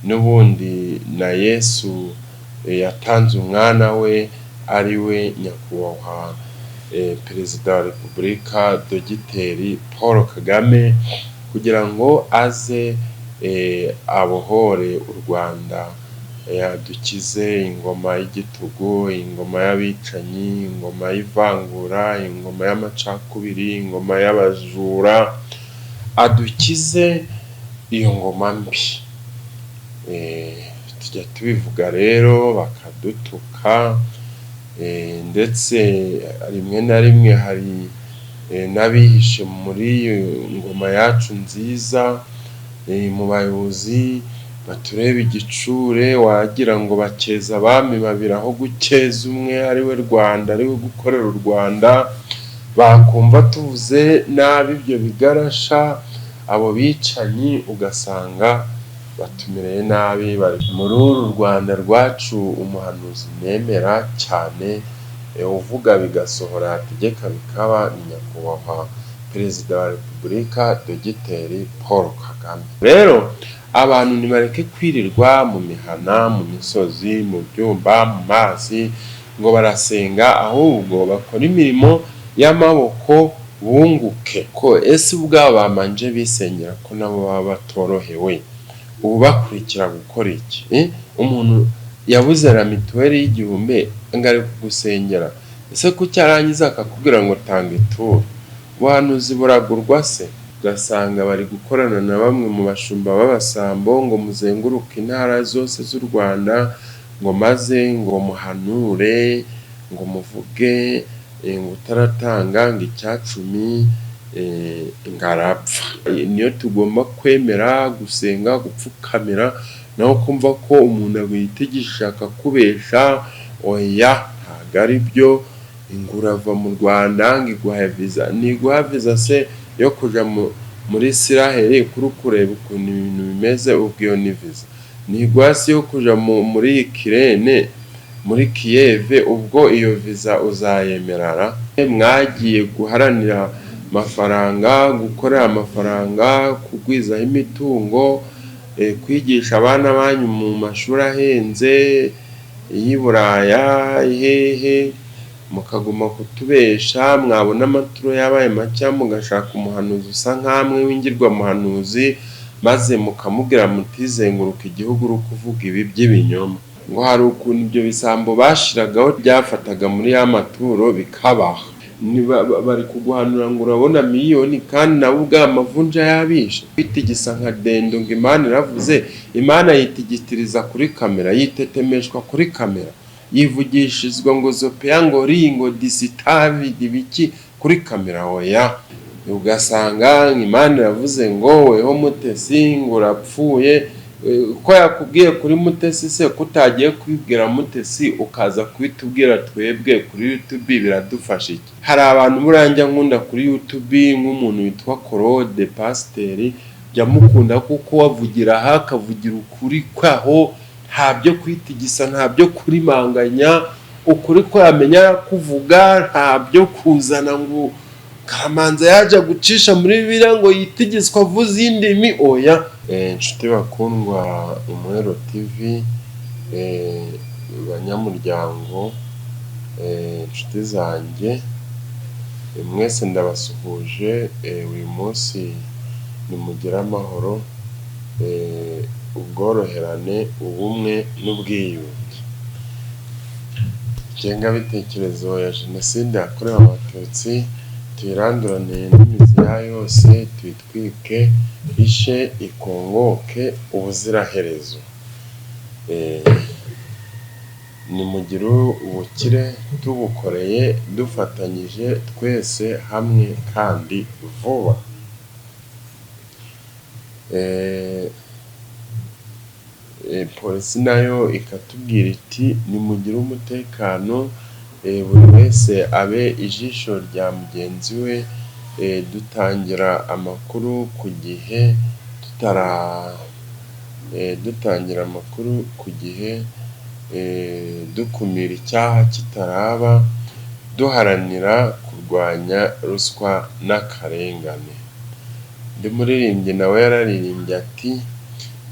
n'ubundi na Yesu yatanze umwana we ari we nyakubahwa perezida wa Repubulika Dogiteri Paul Kagame, kugira ngo aze abohore u Rwanda, dukize ingoma y'igitugu, ingoma y'abicanyi, ingoma y'ivangura, ingoma y'amacakubiri, ingoma y'abajura, adukize iyo ngoma mbi. Tujya tubivuga rero bakadutuka, ndetse rimwe na rimwe hari n'abihishe muri iyo ngoma yacu nziza, mu bayobozi batureba igicure, wagira ngo bakeza abami babiri aho gukeza umwe ari we Rwanda, ari we gukorera u Rwanda. Bakumva tuvuze nabi ibyo bigarasha, abo bicanyi ugasanga batumereye nabi. Muri uru Rwanda rwacu umuhanuzi nemera cyane, uvuga bigasohora, ategeka bikaba, ni nyakubahwa perezida wa Repubulika Dogiteri Paul Kagame. Rero abantu nibareke kwirirwa mu mihana, mu misozi, mu byumba, mu mazi ngo barasenga, ahubwo bakora imirimo y'amaboko bunguke. Ko ese ubwabo bamanje bisengera ko nabo baba batorohewe, ubu bakurikira gukora iki? Umuntu yabuze na mituweli y'igihumbi ngari kugusengera, ese ko cyarangiza akakubwira ngo tanga ituro? Ubuhanuzi buragurwa se? Ugasanga bari gukorana na bamwe mu bashumba b'abasambo ngo muzenguruke intara zose z'u Rwanda, ngo maze ngo muhanure, ngo muvuge, ngo utaratanga ngo icyacumi ngarapfa. Niyo tugomba kwemera, gusenga, gupfukamira, naho kumva ko umuntu yitegisha akakubesha, oya ntabwo ari byo. Ingurava mu Rwanda ngo iguha viza, niguha viza se yo kuja muri Isiraheli kuri kureba ukuntu ibintu bimeze, ubwiyo ni viza. Niguha se yo kuja muri Ukraine, muri Kiev, ubwo iyo viza uzayemerara? Mwagiye guharanira amafaranga, gukorera amafaranga, kugwizaho imitungo, kwigisha abana banyu mu mashuri ahenze y'i Buraya, hehe, mukaguma kutubesha. Mwabona amaturo yabaye make mugashaka umuhanuzi usa nk'amwe w'ingirwa muhanuzi, maze mukamubwira mutizenguruka igihugu uri kuvuga ibi by'ibinyoma. Ngo hari ukuntu ibyo bisambo bashiragaho byafataga muri ya maturo bikabaha. Bari kuguhanura ngo urabona miliyoni, kandi nabo ubwa amavunja yabishe. Kwitigisa nka dendo ngo Imana iravuze. Imana yitigitiriza kuri kamera, yitetemeshwa kuri kamera, yivugishizwa ngo zopeya ngo ri ngo disitavi ibiki kuri kamera. Oya, ugasanga Imana iravuze ngo weho Mutesi ngo urapfuye. Ko yakubwiye kuri Mutesi se kutagiye kwibwira Mutesi ukaza kwitubwira twebwe kuri YouTube? Biradufasha iki? Hari abantu buranja nkunda kuri YouTube, nk'umuntu witwa Claude Pasiteri, jya mukunda kuko wavugira aha akavugira ukuri kwaho, ntabyo kwitigisa, ntabyo kurimanganya, ukuri ko yamenya kuvuga, ntabyo kuzana ngo Kamanza yaje gucisha muri Bibiliya ngo yitigiswa avuze indimi. Oya. Inshuti bakundwa Umuhero TV, banyamuryango, inshuti zanjye, mwese ndabasuhuje. Uyu munsi nimugire amahoro, ubworoherane, ubumwe n'ubwiyunge. Ingengabitekerezo ya Jenoside yakorewe Abatutsi tuyirandurane n'imizi yayo yose, tuyitwike, ishe, ikongoke ubuziraherezo. Nimugire ubukire tubukoreye dufatanyije twese hamwe kandi vuba. Polisi nayo ikatubwira iti nimugire umutekano, buri wese abe ijisho rya mugenzi we, dutangira amakuru ku gihe, dutangira amakuru ku gihe, dukumira icyaha kitaraba, duharanira kurwanya ruswa n'akarengane. Ndi muririmbyi nawe yararirimbye ati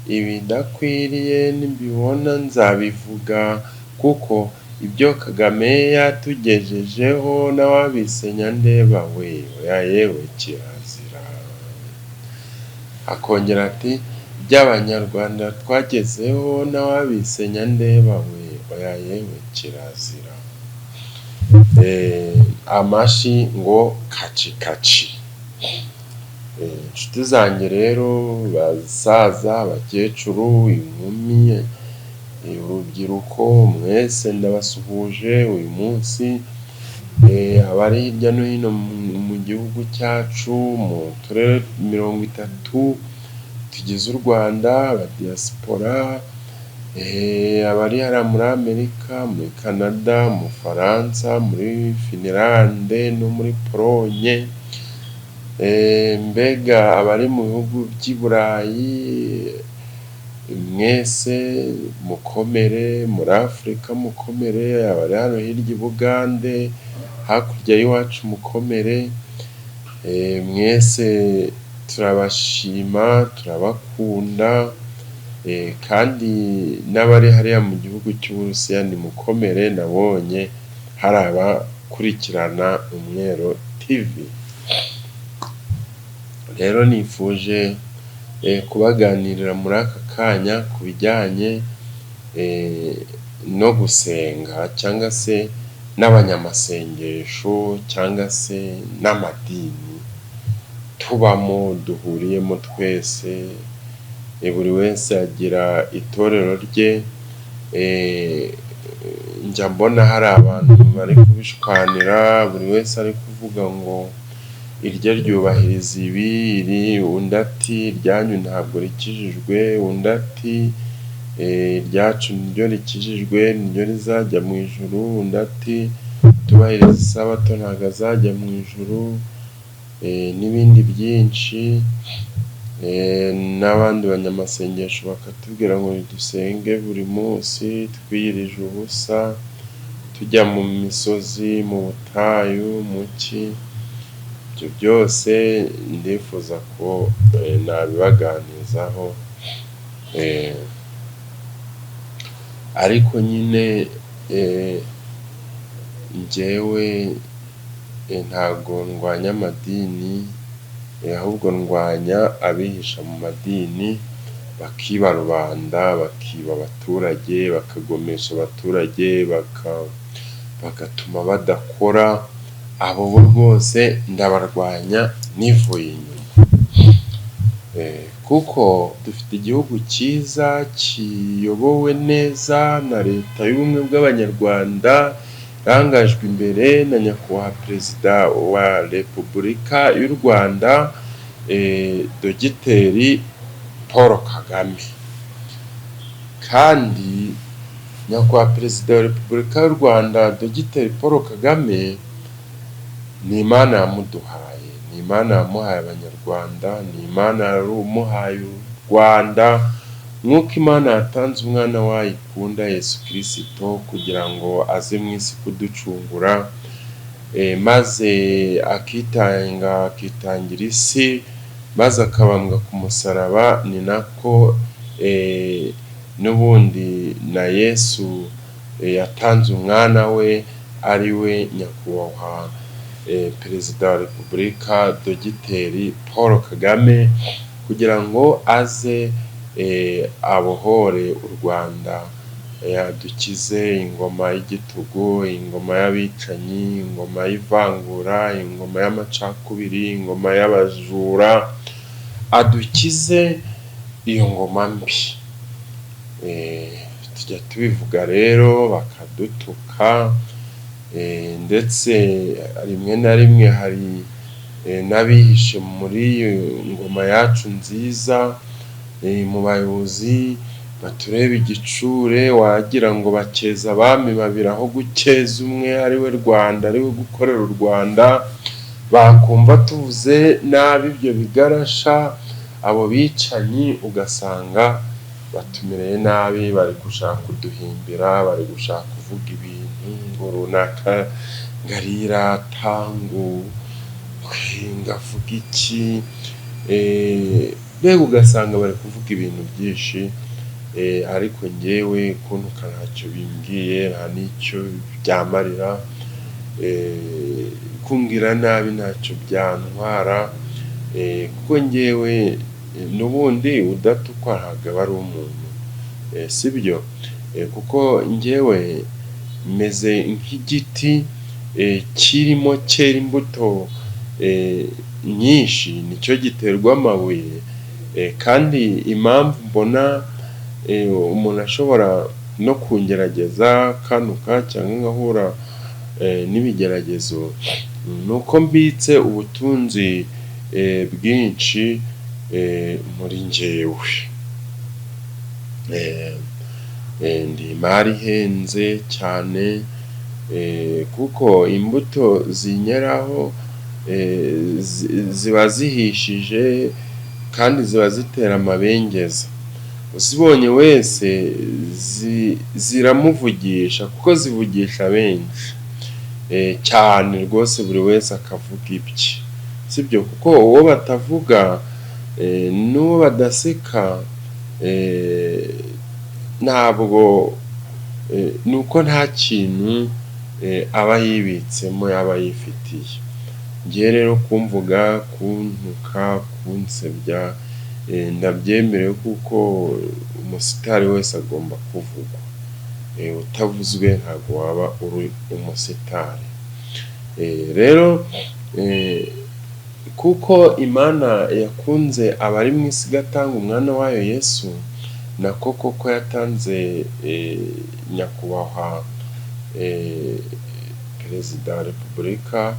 ibidakwiriye nimbibona nzabivuga, kuko ibyo Kagame yatugejejeho n'awabisenya ndeba we, oya yewe kirazira. Akongera ati iby'Abanyarwanda twagezeho n'awabisenya ndeba we, oya yewe kirazira. Amashi ngo kaci kaci. Inshuti zanjye rero, basaza, abakecuru, inkumi, urubyiruko, mwese ndabasuhuje uyu munsi. Abari hirya no hino mu gihugu cyacu, mu turere 30 tugize u Rwanda, abadiaspora, abari hariya muri Amerika, muri Canada, mu Faransa, muri Finland no muri Polonye, mbega abari mu bihugu by'i Burayi, mwese mukomere, muri Afurika mukomere, abari hano hirya i Bugande, hakurya y'iwacu mukomere, mwese turabashima, turabakunda, kandi n'abari hariya mu gihugu cy'Uburusiya nimukomere, nabonye hari abakurikirana Umwero TV. Rero nifuje kubaganirira muri aka kanya ku bijyanye no gusenga, cyangwa se n'abanyamasengesho, cyangwa se n'amadini tubamo, duhuriyemo twese. Buri wese agira itorero rye. Njya mbona hari abantu bari kubishwanira, buri wese ari kuvuga ngo iryo ryubahiriza ibi, undi ati iryanyu ntabwo rikijijwe, undi ati iryacu niryo rikijijwe, niryo rizajya mu ijuru, undi ati tubahiriza isabato ntabwo azajya mu ijuru, n'ibindi byinshi. N'abandi banyamasengesho bakatubwira ngo dusenge buri munsi twiyirije ubusa, tujya mu misozi, mu butayu, mu ki. Ibyo byose ndifuza ko nabibaganizaho, ariko nyine njyewe ntabwo ndwanya amadini, ahubwo ndwanya abihisha mu madini bakiba rubanda, bakiba abaturage, bakagomesha abaturage, bagatuma badakora. Abo bo rwose ndabarwanya nivuye inyuma, kuko dufite igihugu cyiza kiyobowe neza na leta y'ubumwe bw'Abanyarwanda, rangajwe imbere na nyakubahwa Perezida wa Repubulika y'u Rwanda, Dogiteri Paul Kagame. Kandi nyakubahwa Perezida wa Repubulika y'u Rwanda Dogiteri Paul Kagame ni Imana yamuduhaye, ni Imana yamuhaye Abanyarwanda, ni Imana yamuhaye u Rwanda, nk'uko Imana yatanze umwana wayo ikunda Yesu Kristo kugira ngo aze mu isi kuducungura, maze akitangira isi, maze akabambwa ku musaraba. Ni nako n'ubundi na Yesu yatanze umwana we, ari we nyakubahwa Perezida wa Repubulika Dogiteri Paul Kagame, kugira ngo aze abohore u Rwanda, yadukize ingoma y'igitugu, ingoma y'abicanyi, ingoma y'ivangura, ingoma y'amacakubiri, ingoma y'abajura, adukize iyo ngoma mbi. Tujya tubivuga rero bakadutuka, ndetse rimwe na rimwe hari n'abihishe muri iyo ngoma yacu nziza, mu bayobozi batureba igicure, wagira ngo bakeza abami babiri aho gukeza umwe ari we Rwanda, ari we gukorera u Rwanda. Bakumva tuvuze nabi ibyo bigarasha, abo bicanyi ugasanga batumereye nabi, bari gushaka kuduhimbira, bari gushaka kuvuga ibintu ngo runaka ngarirata, ngo ngavuga iki, mbega ugasanga bari kuvuga ibintu byinshi, ariko njyewe kuntuka ntacyo bimbwiye, nta n'icyo byamarira, kungira nabi ntacyo byantwara, kuko njyewe n'ubundi udatukwa ntabwo aba ari umuntu, sibyo? Kuko njyewe meze nk'igiti kirimo cyera imbuto nyinshi, nicyo giterwa amabuye, kandi impamvu mbona umuntu ashobora no kungerageza kanuka cyangwa nkahura n'ibigeragezo, ni uko mbitse ubutunzi bwinshi muri njyewe. Ndi imari ihenze cyane, kuko imbuto zinyeraho ziba zihishije kandi ziba zitera amabengeza, uzibonye wese ziramuvugisha kuko zivugisha benshi cyane rwose, buri wese akavuga ibye, sibyo? kuko uwo batavuga n'uwo badaseka ntabwo, ni uko nta kintu aba yibitsemo, yaba yifitiye. Ngiye rero kumvuga, kuntuka, kunsebya ndabyemerewe, kuko umusitari wese agomba kuvugwa, utavuzwe ntabwo waba uri umusitari. Rero kuko Imana yakunze abari mu isi igatanga umwana wayo Yesu, nako koko yatanze nyakubahwa perezida wa repubulika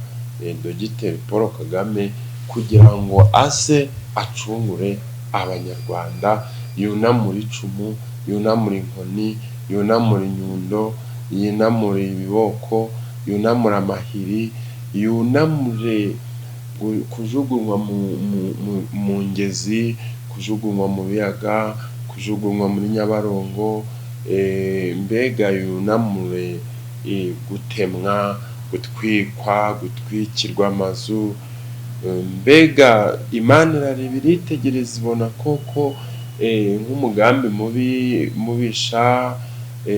Dogiteri Paul Kagame, kugira ngo aze acungure abanyarwanda, yunamure icumu, yunamure inkoni, yunamure inyundo, yunamure ibiboko, yunamure amahiri, yunamure kujugunywa mu ngezi, kujugunywa mu biyaga, kujugunywa muri Nyabarongo, mbega yunamure gutemwa, gutwikwa, gutwikirwa amazu, mbega Imana irareba iritegereza ibona koko nk'umugambi mubi mubisha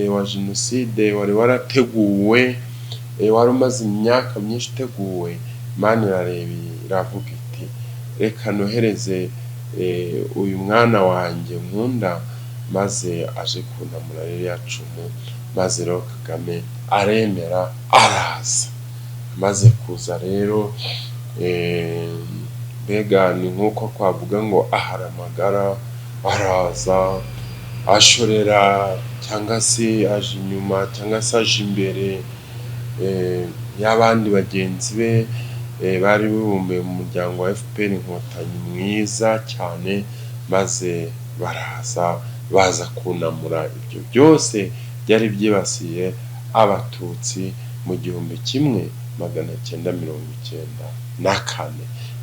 wa jenoside wari warateguwe, wari umaze imyaka myinshi uteguwe. Imana irareba iravuga iti reka nohereze uyu mwana wanjye nkunda, maze aje kunamura ririya cumu, maze rero Kagame aremera araza. Amaze kuza rero mbega ni nk'uko twavuga ngo aharamagara, araza ashorera, cyangwa se aje inyuma, cyangwa se aje imbere y'abandi bagenzi be bari bibumbiye mu muryango wa FPR Inkotanyi mwiza cyane, maze baraza baza kunamura ibyo byose byari byibasiye abatutsi mu 1994.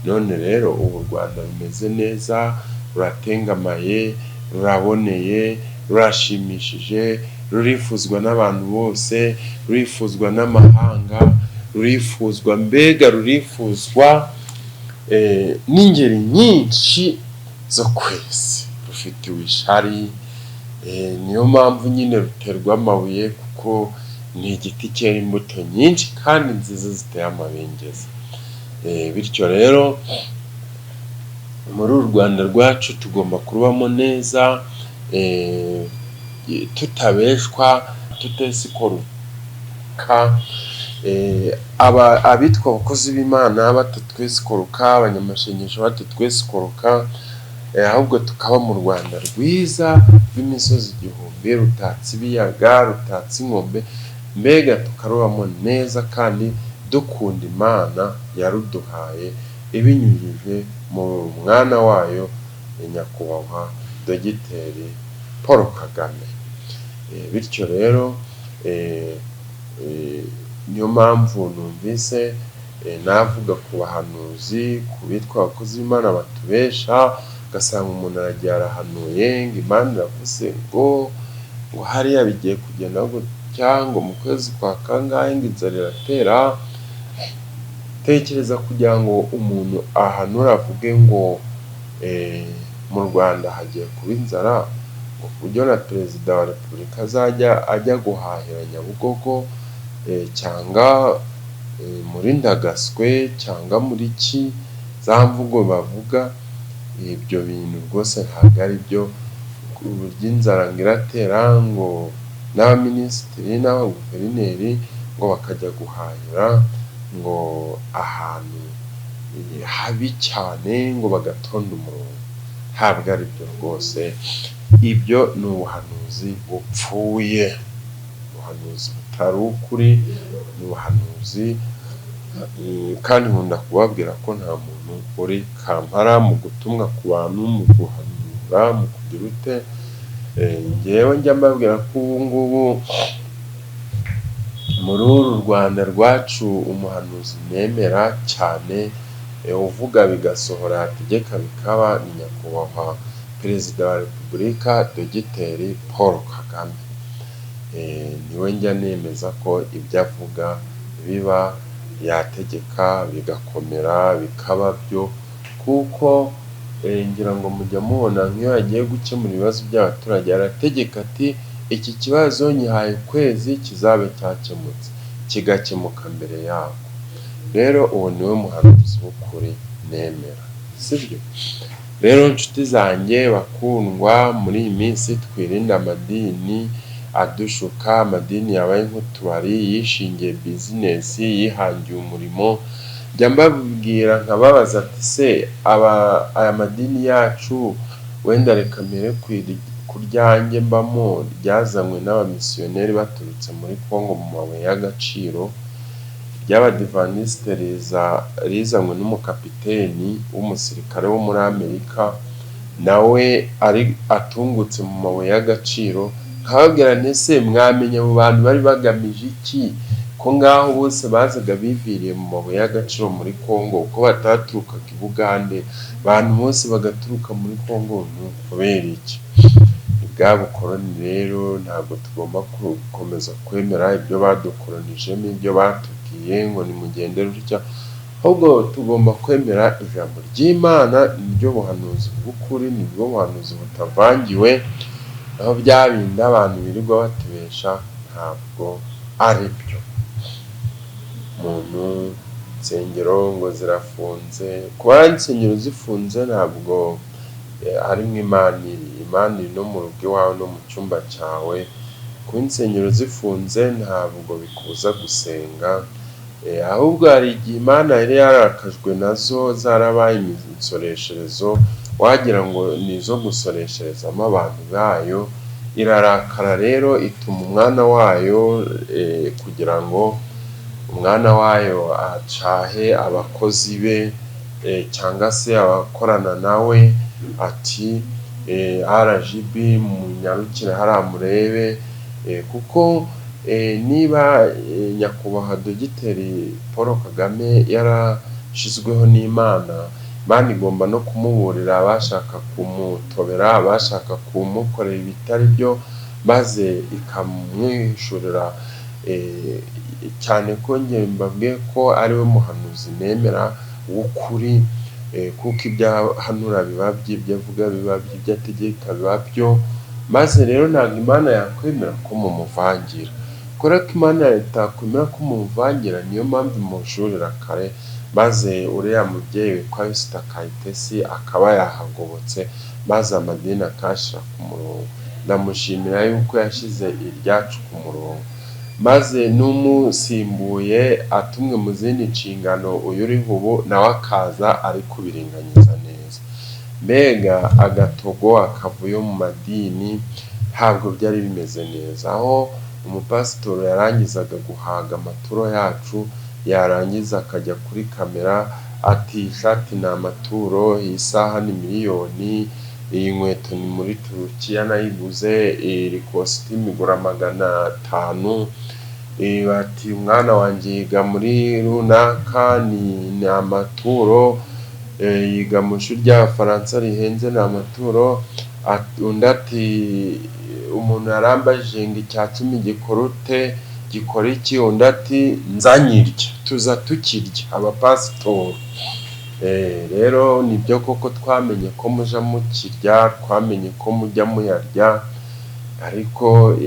None rero ubu u Rwanda rumeze neza, ruratengamaye, ruraboneye, rurashimishije, rurifuzwa n'abantu bose, rurifuzwa n'amahanga, rurifuzwa, mbega rurifuzwa n'ingeri nyinshi zo kwezi, rufitiwe ishari. Niyo mpamvu nyine ruterwa amabuye, kuko ni igiti cyera imbuto nyinshi kandi nziza ziteye amabengeza. Bityo rero muri uru Rwanda rwacu tugomba kurubamo neza, tutabeshwa, tutesikoroka, abitwa abakozi b'Imana batatwesikoroka, abanyamashengesho batatwesikoroka, ahubwo tukaba mu Rwanda rwiza rw'imisozi igihumbi, rutatse ibiyaga, rutatse inkombe, mbega tukarubamo neza kandi dukunda Imana yaruduhaye ibinyujije mu mwana wayo nyakubahwa Dogiteri Paul Kagame. Bityo rero niyo mpamvu numvise navuga ku bahanuzi, ku bitwa abakozi b'Imana batubesha, ugasanga umuntu aragiye arahanuye ngo Imana iravuze ngo hariya bigiye kugenda gutya, ngo mu kwezi kwa kangahe ngo inzara iratera. Tekereza kugira ngo umuntu ahanura avuge ngo mu Rwanda hagiye kuba inzara ngo ku buryo na perezida wa repubulika azajya ajya guhahira Nyabugogo cyangwa muri Ndagaswe cyangwa muri ki za mvugo bavuga. Ibyo bintu rwose ntabwo ari byo. Uburyo inzara ngo iratera ngo n'abaminisitiri n'abaguverineri ngo bakajya guhahira ngo ahantu habi cyane ngo bagatonda umurongo, ntabwo ari byo rwose. Ibyo ni ubuhanuzi bupfuye, ubuhanuzi butari ukuri, ni ubuhanuzi kandi nkunda kubabwira ko nta muntu uri kampara mu gutumwa ku bantu, mu guhanura, mu kugira ute. Njyewe njya mbabwira ko ubu ngubu muri uru Rwanda rwacu umuhanuzi nemera cyane uvuga bigasohora yategeka bikaba ni nyakubahwa perezida wa repubulika Dogiteri Paul Kagame. Niwe njya nemeza ko ibyo avuga biba, yategeka bigakomera bikaba byo, kuko ngira ngo mujya mubona nk'iyo yagiye gukemura ibibazo by'abaturage arategeka ati iki kibazo nyihaye ukwezi kizabe cyakemutse, kigakemuka mbere yako. Rero uwo niwe muhanuzi w'ukuri nemera, sibyo? Rero inshuti zanjye bakundwa, muri iyi minsi twirinde amadini adushuka, amadini yabaye nk'utubari, yishingiye bizinesi, yihangiye umurimo. Njya mbabwira nkababaza ati se aya madini yacu wenda reka mbere ku ryanjye mbamo ryazanywe n'abamisiyoneri baturutse muri Congo mu mabuye y'agaciro, ry'abadivanisite rizanywe n'umukapiteni w'umusirikare wo muri Amerika, nawe ari atungutse mu mabuye y'agaciro. Nkababwira nti se mwamenya abo bantu bari bagamije iki, ko ngaho bose bazaga biviriye mu mabuye y'agaciro muri Congo, uko bataturukaga i Bugande, abantu bose bagaturuka muri Congo, ni ukubera iki? Bwa bukoroni rero ntabwo tugomba gukomeza kwemera ibyo badukoronijemo, ibyo batubwiye ngo nimugendere utya, ahubwo tugomba kwemera ijambo ry'Imana, niryo buhanuzi bw'ukuri, nibwo buhanuzi butavangiwe, naho bya bindi abantu birirwa batubesha ntabwo ari byo. Umuntu insengero ngo zirafunze, kuba insengero zifunze ntabwo harimo Imana iri no mu rugo iwawe no mu cyumba cyawe. Kuba insengero zifunze ntabwo bikubuza gusenga, ahubwo hari igihe Imana yari yarakajwe nazo zarabaye insoresherezo, wagira ngo ni izo gusoresherezamo abantu bayo, irarakara rero ituma umwana wayo kugira ngo umwana wayo acahe abakozi be cyangwa se abakorana nawe, ati RGB munyarukire hariya murebe, kuko niba nyakubahwa Dogiteri Paul Kagame yarashizweho n'Imana, Imana igomba no kumuburira abashaka kumutobera, abashaka kumukorera ibitari byo, maze ikamwishurira cyane. ko njye mbabwiye ko ari we muhanuzi nemera w'ukuri, kuko ibyo ahanura biba by'ibyo avuga, biba by'ibyo ategeka biba byo. Maze rero ntabwo Imana yakwemera ko mumuvangira, kubera ko Imana itakwemera ko mumuvangira, niyo mpamvu imushurira kare, maze uriya mubyeyi witwa Yusita Kayitesi akaba yahagobotse, maze amadini akashira ku murongo. Ndamushimira yuko yashyize iryacu ku murongo, maze n'umusimbuye atumwe mu zindi nshingano uyu uriho ubu nawe akaza ari kubiringaniza neza. Mbega agatogo akavuyo mu madini ntabwo byari bimeze neza, aho umupasitori yarangizaga guhaga amaturo yacu, yarangiza akajya kuri kamera ati ishati ni amaturo, iyi saha ni miliyoni, iyi nkweto ni muri Turukiya nayiguze, iri kositimu igura 500, bati umwana wanjye yiga muri runaka ni amaturo, yiga mu ishuri ry'Abafaransa rihenze ni amaturo. Undi ati umuntu yarambajije ngo icya 10 gikora ute, gikora iki? Undi ati nzanyirya, tuza tukirya abapasitori. Rero nibyo koko twamenye ko muja mukirya, twamenye ko mujya muyarya, ariko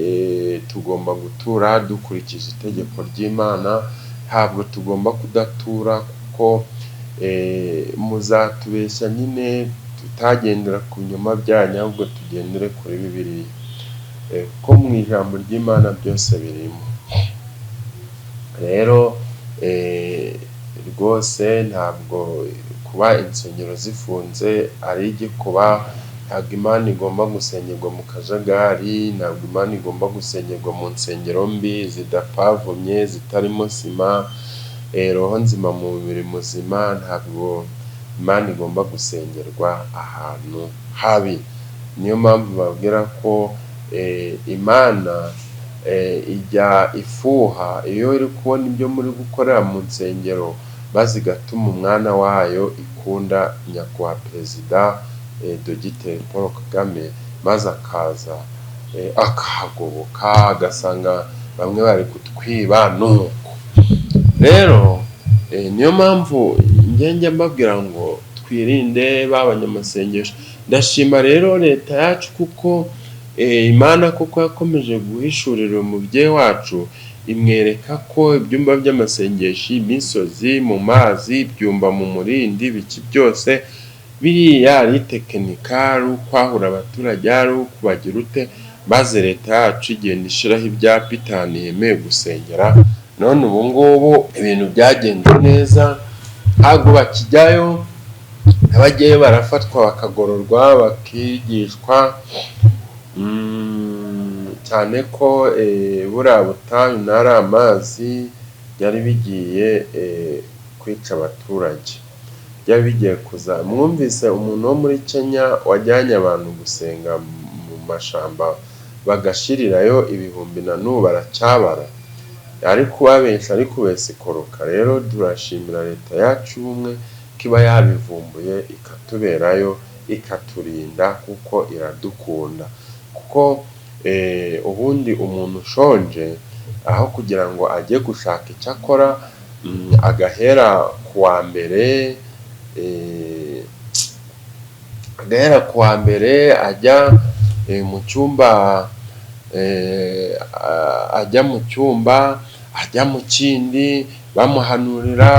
tugomba gutura dukurikije itegeko ry'Imana, ntabwo tugomba kudatura kuko muzatubeshya nyine tutagendera ku binyoma byanyu, ahubwo tugendere kuri Bibiliya, kuko mu ijambo ry'Imana byose birimo. Rero rwose ntabwo kuba insengero zifunze ari igikuba, ntabwo Imana igomba gusengerwa mu kajagari, ntabwo Imana igomba gusengerwa mu nsengero mbi zidapavomye, zitarimo sima, roho nzima mu mubiri muzima, ntabwo Imana igomba gusengerwa ahantu habi. Niyo mpamvu babwira ko Imana ijya ifuha iyo iri kubona ibyo muri gukorera mu nsengero, maze igatuma umwana wayo ikunda nyakubahwa Perezida Dogiteri Paul Kagame, maze akaza akahagoboka, agasanga bamwe bari kutwiba nuko. Rero niyo mpamvu njya mbabwira ngo twirinde b'abanyamasengesho. Ndashima rero leta yacu kuko Imana kuko yakomeje guhishurira umubyeyi wacu, imwereka ko ibyumba by'amasengesho, imisozi, mu mazi, ibyumba mu murindi, biki byose biriya ari tekinika, ari ukwahura abaturage, ari ukubagira ute, maze leta yacu igenda ishiraho ibyapa itanu yemeye gusengera. None ubu ngubu ibintu byagenze neza, ntabwo bakijyayo, abagiyeyo barafatwa bakagororwa bakigishwa, cyane ko buriya butayu n'ari amazi byari bigiye kwica abaturage, byari bigiye kuza. Mwumvise umuntu wo muri Kenya wajyanye abantu gusenga mu mashamba bagashirirayo ibihumbi, na n'ubu baracyabara, ari kubabesha, ari kubesikoroka. Rero turashimira leta yacu y'ubumwe ko iba yabivumbuye ikatuberayo, ikaturinda, kuko iradukunda. Kuko ubundi umuntu ushonje, aho kugira ngo ajye gushaka icyo akora, agahera ku wa mbere ajya mu cyumba, ajya mu kindi, bamuhanurira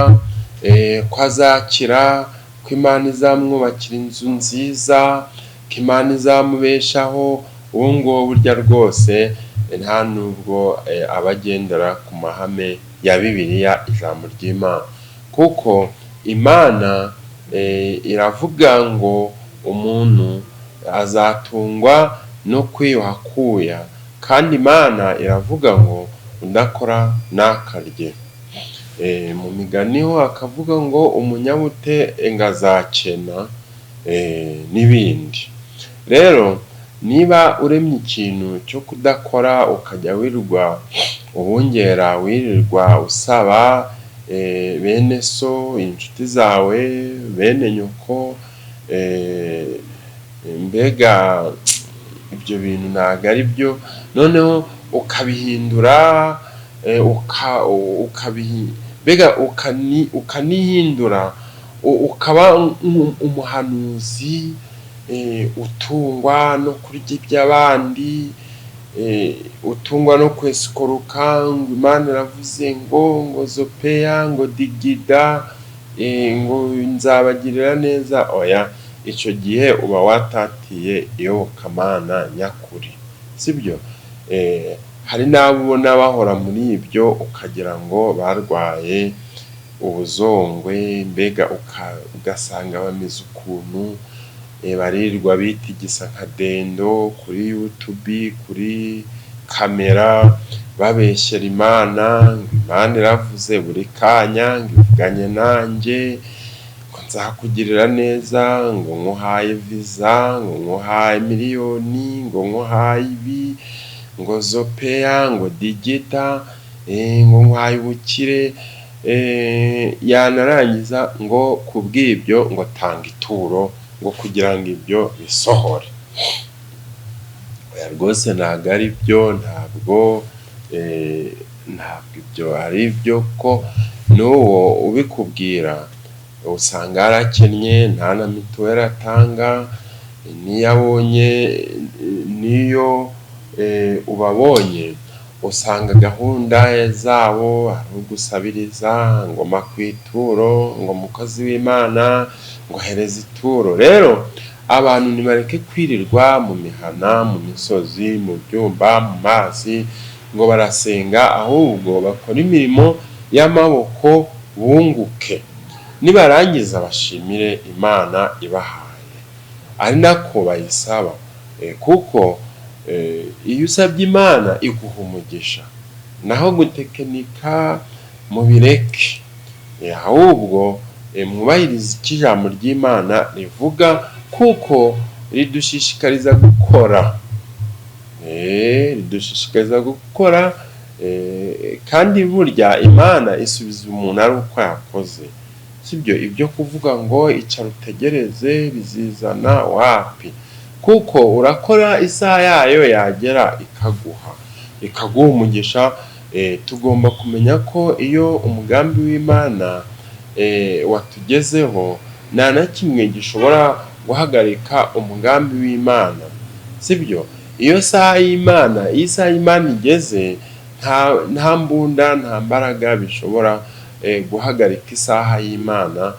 ko azakira, ko Imana izamwubakira inzu nziza, ko Imana izamubeshaho. Uwo nguwo burya rwose nta nubwo abagendera ku mahame ya Bibiliya, ijambo ry'Imana, kuko Imana iravuga ngo umuntu azatungwa no kwiyuha kuya, kandi Imana iravuga ngo udakora ntakarye. Mu migani ho akavuga ngo umunyabute ngo azakena, n'ibindi. Rero niba uremye ikintu cyo kudakora, ukajya wirirwa ubungera, wirirwa usaba bene so, inshuti zawe, bene nyoko, mbega ibyo bintu ntabwo ari byo. Noneho ukabihindura, mbega ukanihindura, ukaba umuhanuzi utungwa no kurya iby'abandi, utungwa no kwesikoroka, ngo Imana iravuze ngo zopeya, ngo digida, ngo nzabagirira neza. Oya, icyo gihe uba watatiye iyobokamana nyakuri, sibyo? Hari n'abo ubona bahora muri ibyo, ukagira ngo barwaye ubuzongwe, mbega ugasanga bameze ukuntu, barirwa bitigisa nka dendo kuri YouTube, kuri kamera, babeshyera Imana, ngo Imana iravuze buri kanya, ngo ivuganye nanjye, ngo nzakugirira neza, ngo nkuhaye visa, ngo nkuhaye miliyoni, ngo nkuhaye ibi, ngo zopeya, ngo digita, ngo nkuhaye ubukire, yanarangiza ngo kubw'ibyo ngo tanga ituro, ngo kugira ngo ibyo bisohore. Rwose ntabwo ari byo, ntabwo ibyo ari byo, ko n'uwo ubikubwira usanga yarakennye, nta na mituweli atanga, n'iyo abonye n'iyo ubabonye usanga gahunda zabo ari ugusabiriza, ngo makwituro, ngo mukozi w'Imana, ngo hereza ituro. Rero abantu nibareke kwirirwa mu mihana, mu misozi, mu byumba, mu mazi ngo barasenga, ahubwo bakora imirimo y'amaboko bunguke, nibarangiza bashimire Imana ibahaye, ari nako bayisaba, kuko iyo usabye Imana iguha umugisha, naho gutekinika mubireke, ahubwo mwubahirize icyo ijambo ry'Imana rivuga, kuko ridushishikariza gukora, kandi burya Imana isubiza umuntu ari uko yakoze, sibyo ibyo kuvuga ngo icara utegereze bizizana wapi, kuko urakora isaha yayo yagera ikaguha umugisha. Tugomba kumenya ko iyo umugambi w'Imana watugezeho, nta na kimwe gishobora guhagarika umugambi w'Imana, sibyo. Iyo isaha y'Imana igeze, nta mbunda, nta mbaraga bishobora guhagarika isaha y'Imana.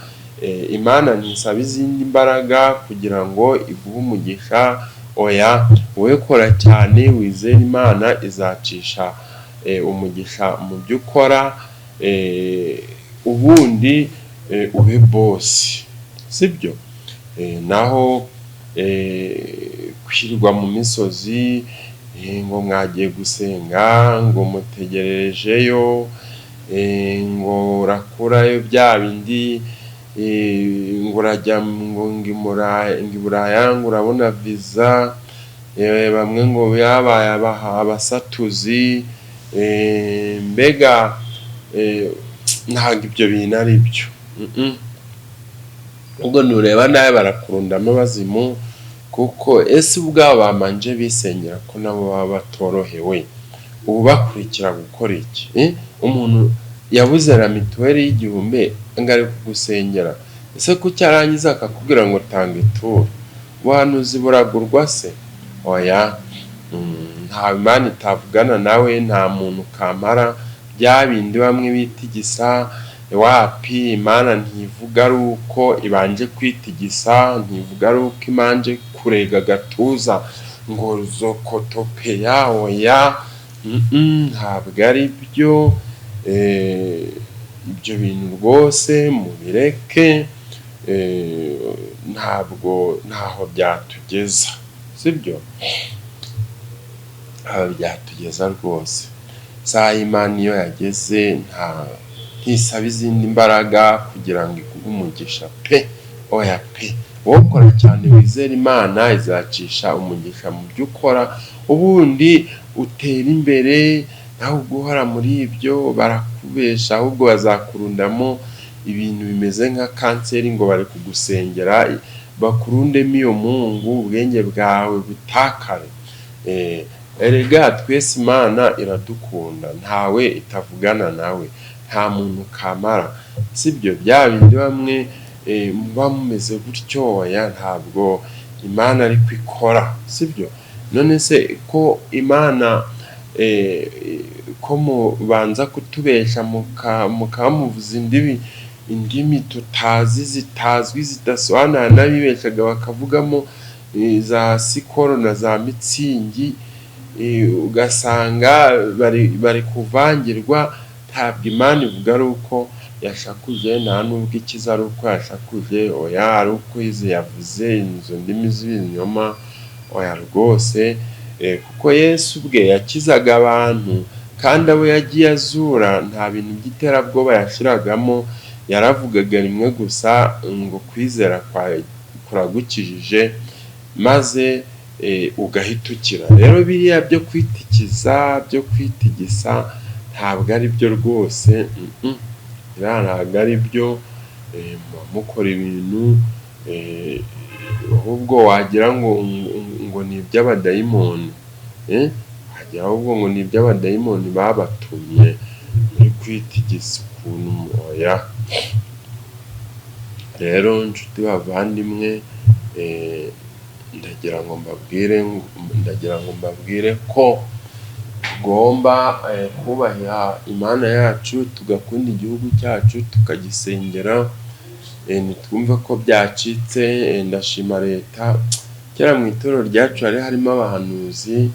Imana ntisaba izindi mbaraga kugira ngo iguhe umugisha, oya, wowe kora cyane, wizere Imana izacisha umugisha mu byo ukora, ubundi ube bosi, sibyo. Naho kwirirwa mu misozi ngo mwagiye gusenga, ngo mutegerejeyo, ngo urakurayo bya bindi, ngo urajya ngo i Buraya ngo urabona viza, bamwe ngo yabaye abasatuzi, mbega ntabwo ibyo bintu ari byo. Ubwo nureba nawe barakurundamo abazimu, kuko ese ubwabo bamanje bisengera ko nabo baba batorohewe, ubu bakurikira gukora iki? Umuntu yabuze na mituweli y'igihumbi ngo ari kugusengera, ese ko cyarangiza akakubwira ngo tanga ituro, ubuhanuzi buragurwa se? Oya, nta Imana itavugana nawe, nta muntu kamara, bya bindi bamwe bitigisa, wapi, Imana ntivuga ari uko ibanje kwitigisa, ntivuga ari uko imanje kurega gatuza ngo zokotopeya, oya, ntabwo ari byo. Ibyo bintu rwose mubireke, ntaho byatugeza, sibyo, ntaho byatugeza rwose. Isaha y'Imana iyo yageze ntisaba izindi mbaraga kugira ngo iguhe umugisha pe, oya pe. Wowe ukora cyane, wizere Imana izacisha umugisha mu byo ukora, ubundi utera imbere. Naho guhora muri ibyo barakubesha, ahubwo bazakurundamo ibintu bimeze nka kanseri, ngo bari kugusengera bakurundemo iyo mungu, ubwenge bwawe butakare. Erega twese Imana iradukunda, ntawe itavugana nawe, nta muntu kamara, sibyo. Bya bindi bamwe muba mumeze gutyo, oya, ntabwo Imana ariko ikora, sibyo. None se ko Imana ko mubanza kutubesha mukamuvuza indimi tutazi, zitazwi, zidasobanura, n'abibeshaga bakavugamo za sikoro na za mitsingi, ugasanga bari kuvangirwa. Ntabwo Imana ivuga ari uko yashakuje, nta nubwo ikiza ari uko yashakuje, oya, ari uko yavuze izo ndimi z'ibinyoma, oya rwose. Kuko Yesu ubwe yakizaga abantu, kandi abo yagiye azura nta bintu by'iterabwoba yashiragamo, yaravugaga rimwe gusa ngo kwizera kuragukijije, maze ugahita ukira. Rero biriya byo kwitikiza, byo kwitigisa, ntabwo ari byo rwose, ntabwo ari byo. Mukora ibintu ahubwo wagira ngo ni iby'abadayimoni, wagira ahubwo ngo ni iby'abadayimoni babatumye muri kwitigisa ukuntu, oya. rero nshuti bavandimwe, ndagira ngo mbabwire ko tugomba kubaha Imana yacu, tugakunda igihugu cyacu, tukagisengera, ntitwumve ko byacitse. Ndashima leta, kera mu itorero ryacu hari harimo abahanuzi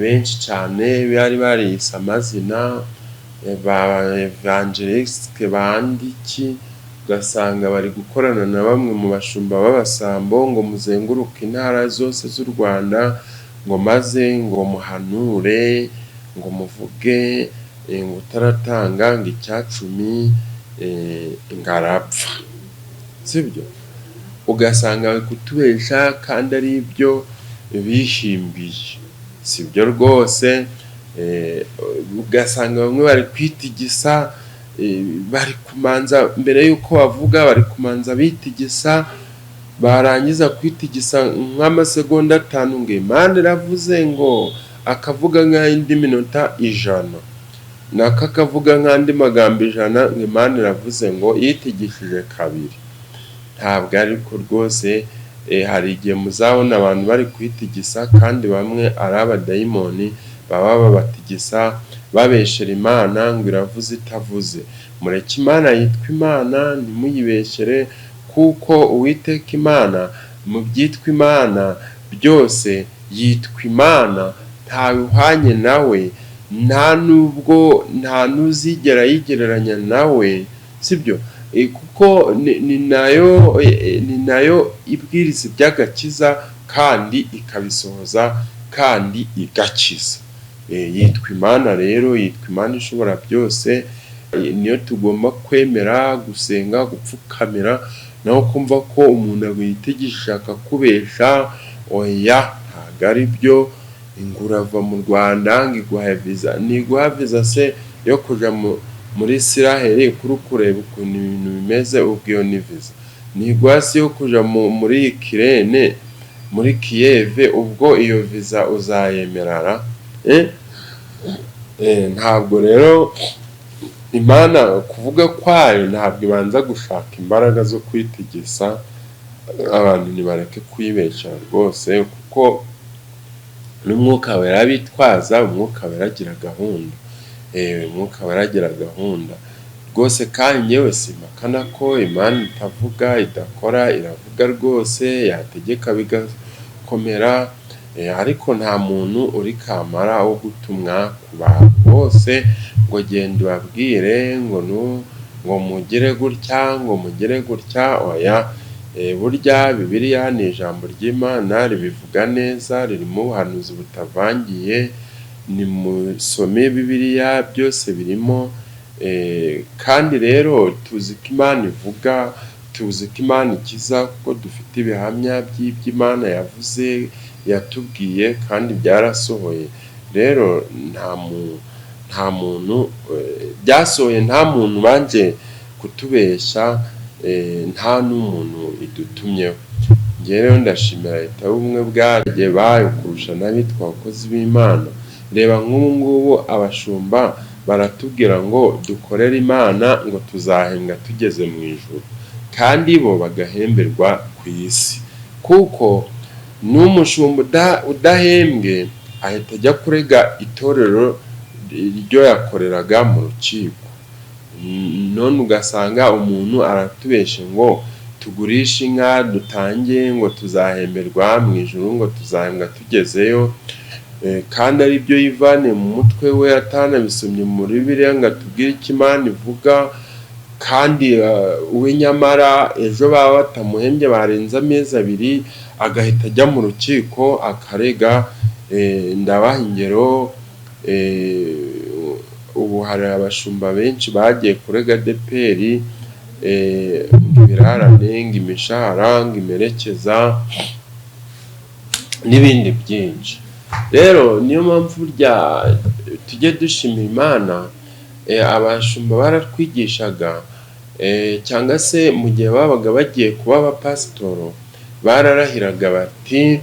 benshi cyane bari bariyise amazina, ba evangeliste bandiki, ugasanga bari gukorana na bamwe mu bashumba b'abasambo ngo muzenguruke intara zose z'u Rwanda, ngo maze ngo muhanure, ngo muvuge, ngo utaratanga ngo icyacumi ngarapfa, sibyo? Ugasanga bari kutubesha kandi ari ibyo bihimbiye, sibyo rwose. Ugasanga bamwe bari kwitigisa, bari kumanza mbere y'uko bavuga, bari kumanza bitigisa, barangiza kwitigisa nk'amasegonda 5 ngo Imana iravuze, ngo akavuga nk'indi minota 100, naka akavuga nk'andi magambo 100 ngo Imana iravuze, ngo yitigishije kabiri. Ntabwo ariko rwose. Hari igihe muzabona abantu bari kwitigisa kandi bamwe ari abadayimoni baba babatigisa babeshera Imana ngo iravuze itavuze. Mureke Imana yitwa Imana, ntimuyibeshere, kuko Uwiteka Imana mu byitwa Imana byose yitwa Imana, ntawe uhwanye nawe, nta n'uzigera yigereranya nawe, sibyo? Kuko ni nayo ibwiriza iby'agakiza kandi ikabisohoza kandi igakiza. Yitwa Imana rero, yitwa Imana ishobora byose. Niyo tugomba kwemera, gusenga, gupfukamira, naho kumva ko umuntu agwitegishije akakubesha, oya, ntabwo ari byo. Ingurava mu Rwanda ngo iguha viza, niguha viza se yo kuja muri Isiraheli kuri kureba ukuntu ibintu bimeze, ubwiyo ni viza. Niguha se yo kuja muri Ukraine, muri Kiev, ubwo iyo viza uzayemerara? Ntabwo rero Imana kuvuga kwayo ntabwo ibanza gushaka imbaraga zo kwitigisa. Abantu nibareke kwibeshya rwose, kuko n'umwuka wera bitwaza, umwuka wera agira gahunda. Umwuka wera agira gahunda rwose, kandi yewe simpakana ko Imana itavuga, idakora, iravuga rwose, yategeka bigakomera, ariko nta muntu uri kamara wo gutumwa ku bantu bose ngo genda ubabwire ngo mugire gutya, ngo mugire gutya, oya. Burya Bibiliya ni ijambo ry'Imana, ribivuga neza, ririmo ubuhanuzi butavangiye. Nimusome Bibiliya, byose birimo. Kandi rero tuzi ko Imana ivuga, tuzi ko Imana ikiza, kuko dufite ibihamya by'iby'Imana yavuze, yatubwiye, kandi byarasohoye. Rero nta muntu byasohoye, nta muntu banje kutubeshya, nta n'umuntu idutumyeho. Njye rero ndashimira leta y'ubumwe bwaje bayo kurusha n'abitwa abakozi b'Imana. Reba nk'ubu ngubu abashumba baratubwira ngo dukorere Imana, ngo tuzahembwa tugeze mu ijuru, kandi bo bagahemberwa ku isi. Kuko n'umushumba udahembwe ahita ajya kurega itorero iryo yakoreraga mu rukiko. None ugasanga umuntu aratubeshe ngo tugurishe inka dutange, ngo tuzahemberwa mu ijuru, ngo tuzahembwa tugezeyo, kandi ari byo yivane mu mutwe we, atanabisomye muri Bibiliya ngo atubwire icyo Imana ivuga. Kandi we nyamara ejo baba batamuhembye, barenze amezi 2, agahita ajya mu rukiko akarega. Ndabaha ingero, ubu hari abashumba benshi bagiye kurega ADEPR, ibirarane, imishahara, imerekeza n'ibindi byinshi. Rero niyo mpamvu burya tujye dushimira Imana. Abashumba baratwigishaga, cyangwa se mu gihe babaga bagiye kuba abapasitoro, bararahiraga bati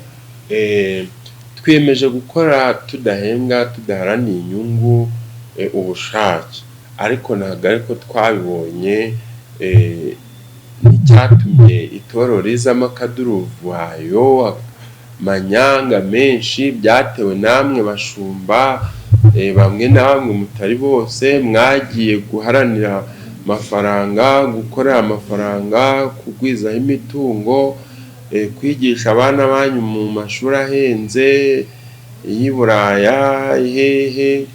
twiyemeje gukora tudahembwa, tudaharaniye inyungu, ubushake. Ariko ntabwo ariko twabibonye n'icyatumye itorero rizamo akaduruvayo, amanyanga menshi, byatewe namwe bashumba bamwe na bamwe mutari bose mwagiye guharanira amafaranga, gukorera amafaranga, kugwizaho imitungo, kwigisha abana banyu mu mashuri ahenze y'i Buraya hehe,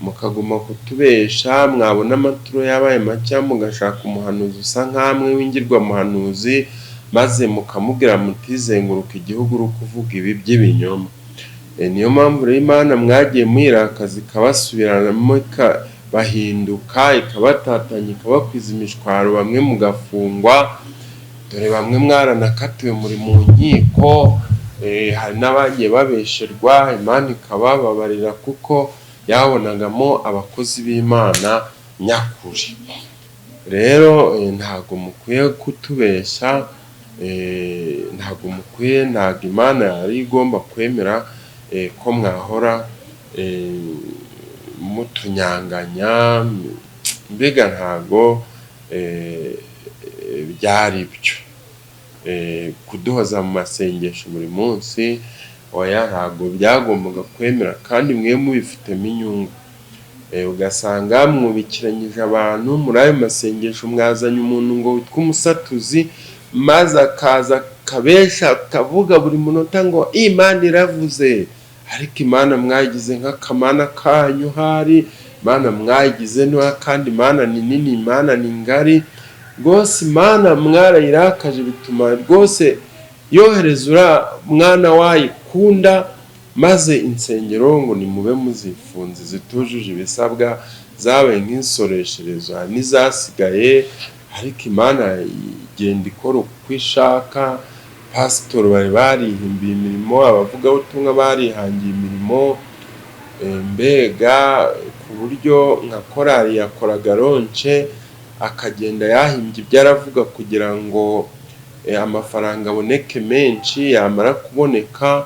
mukaguma kutubesha, mwabona amaturo yabaye make mugashaka umuhanuzi usa nk'amwe w'ingirwa muhanuzi, maze mukamubwira mutizenguruka igihugu uri kuvuga ibi by'ibinyoma. Niyo mpamvu rero Imana mwagiye mwirakaza ikabasubiranamo, bahinduka, ikabatatanya, ikabakwiza imishwaro, bamwe mugafungwa, dore bamwe mwaranakatiwe muri mu nkiko, hari n'abagiye babesherwa, Imana ikabababarira kuko yabonagamo abakozi b'Imana nyakuri. Rero ntago mukwiye kutubeshya, ntago Imana yari igomba kwemera ko mwahora mutunyanganya, mbega ntago byari byo. Kuduhoza mu masengesho buri munsi, oya, ntago byagombaga kwemera, kandi mwe mubifitemo inyungu. Ugasanga mwubikiranyije abantu muri ayo masengesho, mwazanye umuntu ngo witwa umusatuzi, maze akaza akabesha akavuga buri munota ngo Imana iravuze, ariko Imana mwayigize nk'akamana kanyu, hari Imana mwayigize ntoya, kandi Imana ni nini, Imana ni ngari rwose. Imana mwarayirakaje, bituma rwose yohereza mwana wayikunda, maze insengero ngo nimube muzifunze zitujuje ibisabwa, zabaye nk'insoresherezo, n'izasigaye, ariko Imana igenda ikora uko ishaka. Pasitori bari barihimbiye imirimo, abavugabutumwa barihangiye imirimo, mbega ku buryo nka korali yakoraga ronce, akagenda yahimbye ibyo aravuga kugira ngo amafaranga aboneke menshi, yamara kuboneka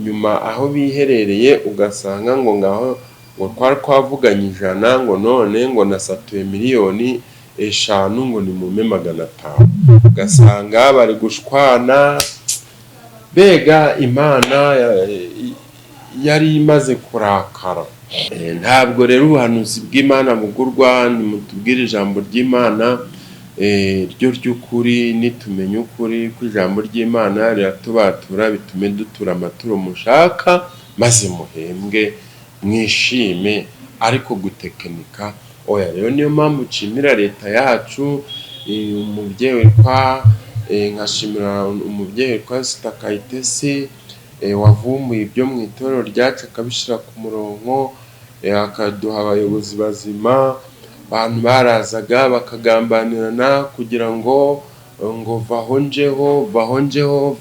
nyuma aho biherereye ugasanga ngo ngaho ngo twari twavuganye 100, ngo none ngo nasatuye 5,000,000 ngo ni mume 500. Ugasanga bari gushwana, mbega Imana yari imaze kurakara. Ntabwo rero ubuhanuzi bw'Imana bugurwa, nimutubwire ijambo ry'Imana ryo ry'ukuri, nitumenya ukuri ko ijambo ry'Imana riratubatura, bitume dutura amaturo mushaka, maze muhembwe mwishime, ariko gutekinika oya. Rero niyo mpamvu nshimira leta yacu, umubyeyi witwa nkashimira umubyeyi witwa Sita Kayitesi, wavumbuye ibyo mu itorero ryacu akabishyira ku murongo, akaduha abayobozi bazima. Abantu barazaga bakagambanirana kugira ngo vaho njeho,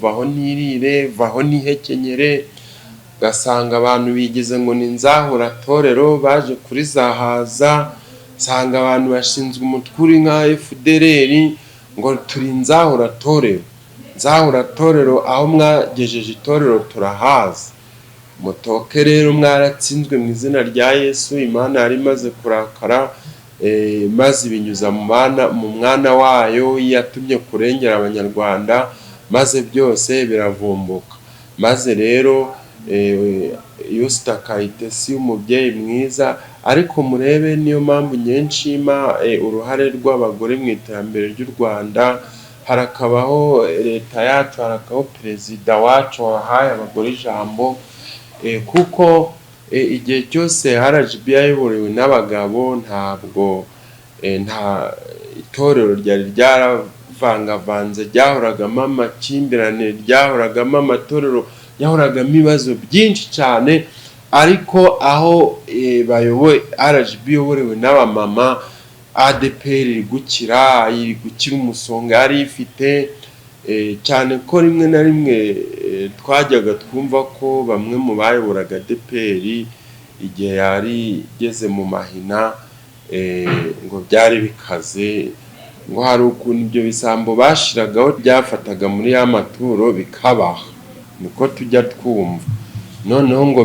vaho nirire, vaho nihekenyere. Ugasanga abantu bigize ngo ni nzahura torero, baje kuri zahaza. Usanga abantu bashinzwe umutwe nka FDLR ngo turi nzahura torero. Nzahura torero aho mwagejeje itorero turahaza. Mutoke rero mwaratsinzwe mu izina rya Yesu. Imana yari imaze kurakara, maze binyuza mu mwana wayo yatumye kurengera abanyarwanda, maze byose biravumbuka. Maze rero Sita Kayitesi umubyeyi mwiza, ariko murebe niyo mpamvu nshima uruhare rw'abagore mu iterambere ry'u Rwanda. Harakabaho leta yacu, harakabaho perezida wacu wahaye abagore ijambo, kuko igihe cyose RGB yayoborewe n'abagabo, ntabwo nta itorero ryari ryaravangavanze, ryahoragamo amakimbirane, ryahoragamo amatorero, yahoragamo ibibazo byinshi cyane. Ariko aho bayoboye RGB yoborewe n'abamama, ADPR iri gukira umusonga yari ifite, cyane ko rimwe na rimwe twajyaga twumva ko bamwe mu bayoboraga ADPR igihe yari igeze mu mahina, ngo byari bikaze, ngo hari ukuntu ibyo bisambo bashiragaho byafataga muri ya maturo bikabaha, niko tujya twumva. Noneho ngo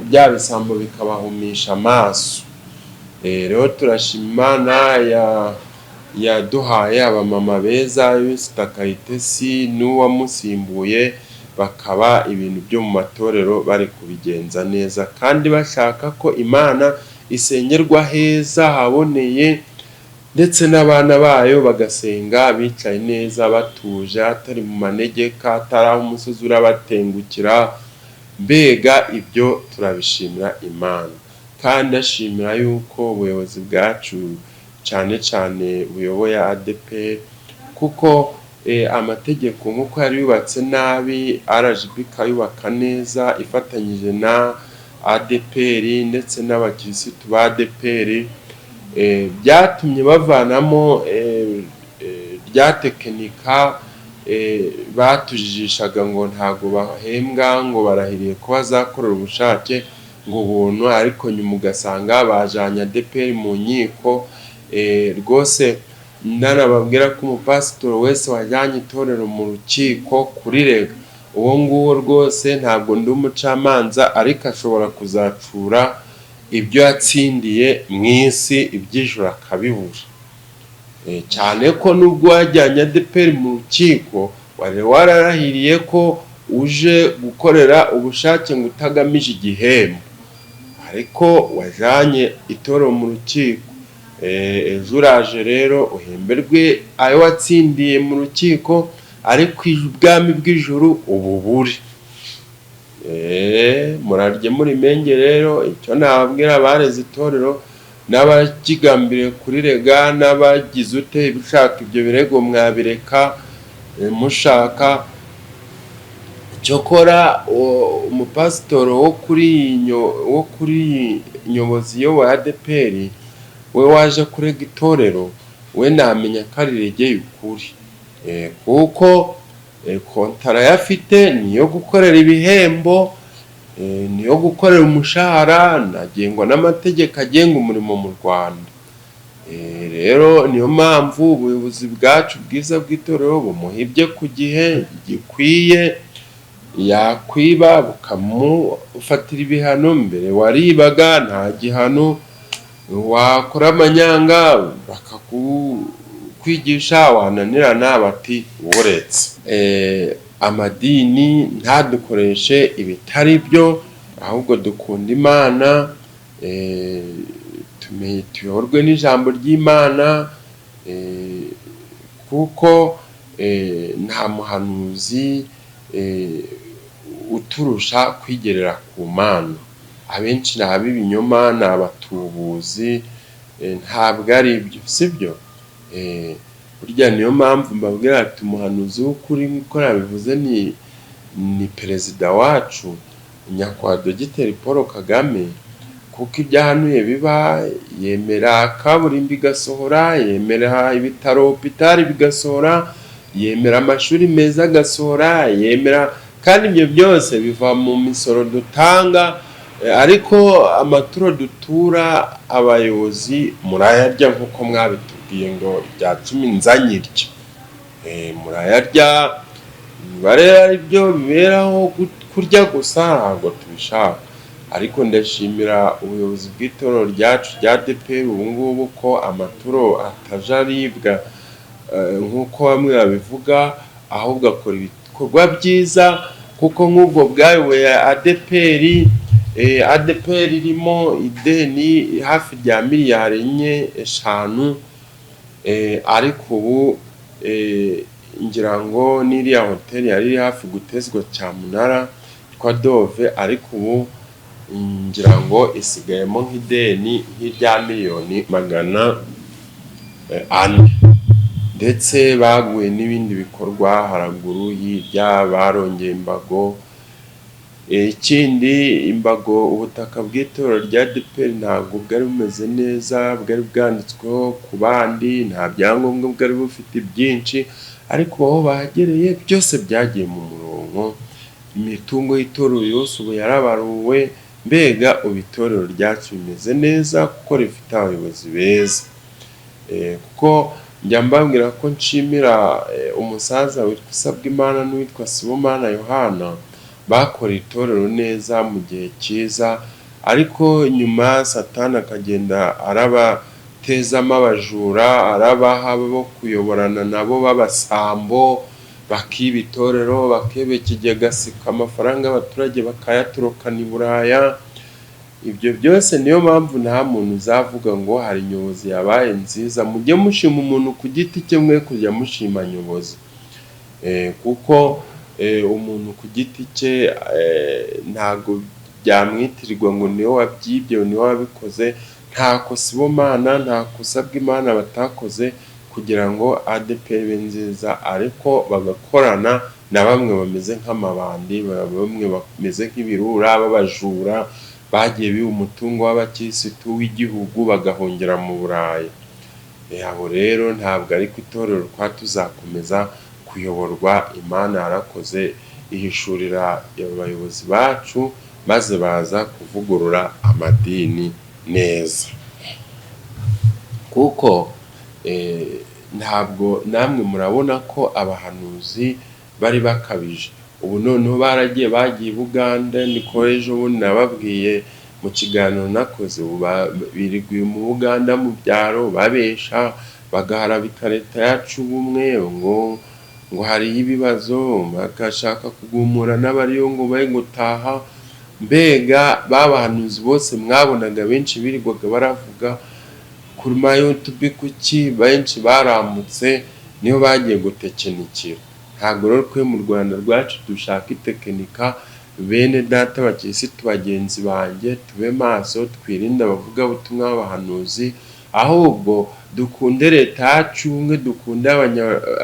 bya bisambo bikabahumisha amaso. Rero turashima Imana yaduhaye abamama beza, Yusita Kayitesi n'uwamusimbuye, bakaba ibintu byo mu matorero bari kubigenza neza kandi bashaka ko Imana isengerwa heza haboneye, ndetse n'abana bayo bagasenga bicaye neza batuje, atari mu manegeka, atari aho umusozi urabatengukira. Mbega ibyo turabishimira Imana, kandi ashimira yuko ubuyobozi bwacu cyane cyane buyoboye ADEPR, kuko amategeko nk'uko yari yubatse nabi, RGB ikayubaka neza ifatanyije na ADEPR ndetse n'abakirisitu ba ADEPR, byatumye bavanamo rya tekinika batujijishaga ngo ntago bahembwa, ngo barahiriye ko bazakorera ubushake ngo ubuntu, ariko nyuma ugasanga bajanye ADEPR mu nkiko. Rwose ndanababwira ko umupasitori wese wajyanye itorero mu rukiko kurirega, uwo nguwo rwose ntabwo ndi umucamanza, ariko ashobora kuzacura ibyo yatsindiye mu isi, iby'ijuru akabibura. Cyane ko nubwo wajyanye ADEPR mu rukiko wari wararahiriye ko uje gukorera ubushake ngo utagamije igihembo, ariko wajyanye itorero mu rukiko. Ejo uraje rero uhemberwe ayo watsindiye mu rukiko, ariko ubwami bw'ijuru ubu buri. Murarye muri menge rero. Icyo nababwira abareze itorero n'abakigambiriye kurirega, n'abagize ute bishaka ibyo birego mwabireka mushaka. Cyokora umupasitoro wo kuri nyobozi yo wa ADEPR, we waje kurega itorero, we namenya ko ariregeye ukuri, kuko kontara yafite niyo gukorera ibihembo, niyo gukorera umushahara, nagengwa n'amategeko agenga umurimo mu Rwanda. Rero niyo mpamvu ubuyobozi bwacu bwiza bw'itorero bumuhibye ku gihe gikwiye, yakwiba bukamufatira ibihano. Mbere waribaga nta gihano, wakora amanyanga bakakwigisha, wananirana bati uretse. Amadini ntadukoreshe ibitari byo, ahubwo dukunda Imana, tuyoborwe n'ijambo ry'Imana, kuko nta muhanuzi uturusha kwigerera ku Mana. Abenshi ni ab'ibinyoma, ni abatubuzi, ntabwo ari ibyo, sibyo? Burya niyo mpamvu mbabwira ati umuhanuzi w'ukuri nk'uko nabivuze ni perezida wacu nyakubahwa Dogiteri Paul Kagame, kuko ibyahanuye biba. Yemera kaburimbo igasohora, yemera ibitaro hopitali bigasohora, yemera amashuri meza agasohora, yemera, kandi ibyo byose biva mu misoro dutanga. Ariko amaturo dutura abayobozi murayarya nk'uko mwabitubwiye ngo bya 10 nzanyiryo. Murayarya, barera ibyo biberaho kurya gusa, ntabwo tubishaka. Ariko ndashimira ubuyobozi bw'itorero ryacu rya ADEPR ubu ngubu ko amaturo atajaribwa nk'uko bamwe babivuga, ahubwo akora ibikorwa byiza, kuko nk'ubwo bwayoboye ADEPR. ADEPR irimo ideni hafi rya miliyari 4-5, ariko ubu ngira ngo n'iriya hoteli yari iri hafi gutezwa cyamunara kwa Dove, ariko ubu ngira ngo isigayemo nk'ideni nk'irya miliyoni 400. Ndetse baguye n'ibindi bikorwa haraguru hirya, barongeye imbago. Ikindi imbago, ubutaka bw'itorero rya ADEPR ntabwo bwari bumeze neza, bwari bwanditsweho ku bandi, nta byangombwa bwari bufite byinshi, ariko aho bagereye byose byagiye mu murongo. Imitungo y'itorero yose ubu yarabaruwe. Mbega itorero ryacu bimeze neza kuko rifite abayobozi beza. Kuko njya mbabwira ko nshimira umusaza witwa Usabwimana n'uwitwa Sibomana Yohana, bakora itorero neza mu gihe cyiza, ariko nyuma Satani akagenda gutezamo abajura, arabaha bo kuyoborana nabo b'abasambo, bakiba itorero, bakiba ikigega, sika amafaranga y'abaturage bakayaturukana i Buraya. Ibyo byose niyo mpamvu nta muntu uzavuga ngo hari nyobozi yabaye nziza. Mujye mushima umuntu ku giti cye, mwe kujya mushima nyobozi, kuko umuntu ku giti cye ntago byamwitirirwa ngo niwe wabyibye, niwe wabikoze. Ntako Sibomana, ntako Usabwimana batakoze kugira ngo ADEPR ibe nziza, ariko bagakorana na bamwe bameze nk'amabandi, bamwe bameze nk'ibirura b'abajura bagiye biba umutungo w'abakirisitu w'igihugu bagahongera mu Burayi. Abo rero ntabwo ari ku itorero tuzakomeza kuyoborwa. Imana yarakoze ihishurira abayobozi bacu, maze baza kuvugurura amadini neza, kuko ntabwo namwe murabona ko abahanuzi bari bakabije. Ubu noneho bagiye Buganda, niko ejo bundi nababwiye mu kiganiro nakoze. Ubu biriguye mu Buganda mu byaro babesha, bagaharabika leta yacu ubumwe, ngo hariyo ibibazo, bagashaka kugumura n'abariyo ngo baye gutaha. Mbega babahanuzi bose mwabonaga benshi birirwaga baravuga kuri YouTube, kuki benshi baramutse niyo bagiye gutekenikira. Ntabwo rero twe mu Rwanda rwacu dushaka itekinika. Bene data bakirisitu bagenzi banjye, tube maso, twirinde abavugabutumwa b'abahanuzi, ahubwo dukunde leta yacu, dukunde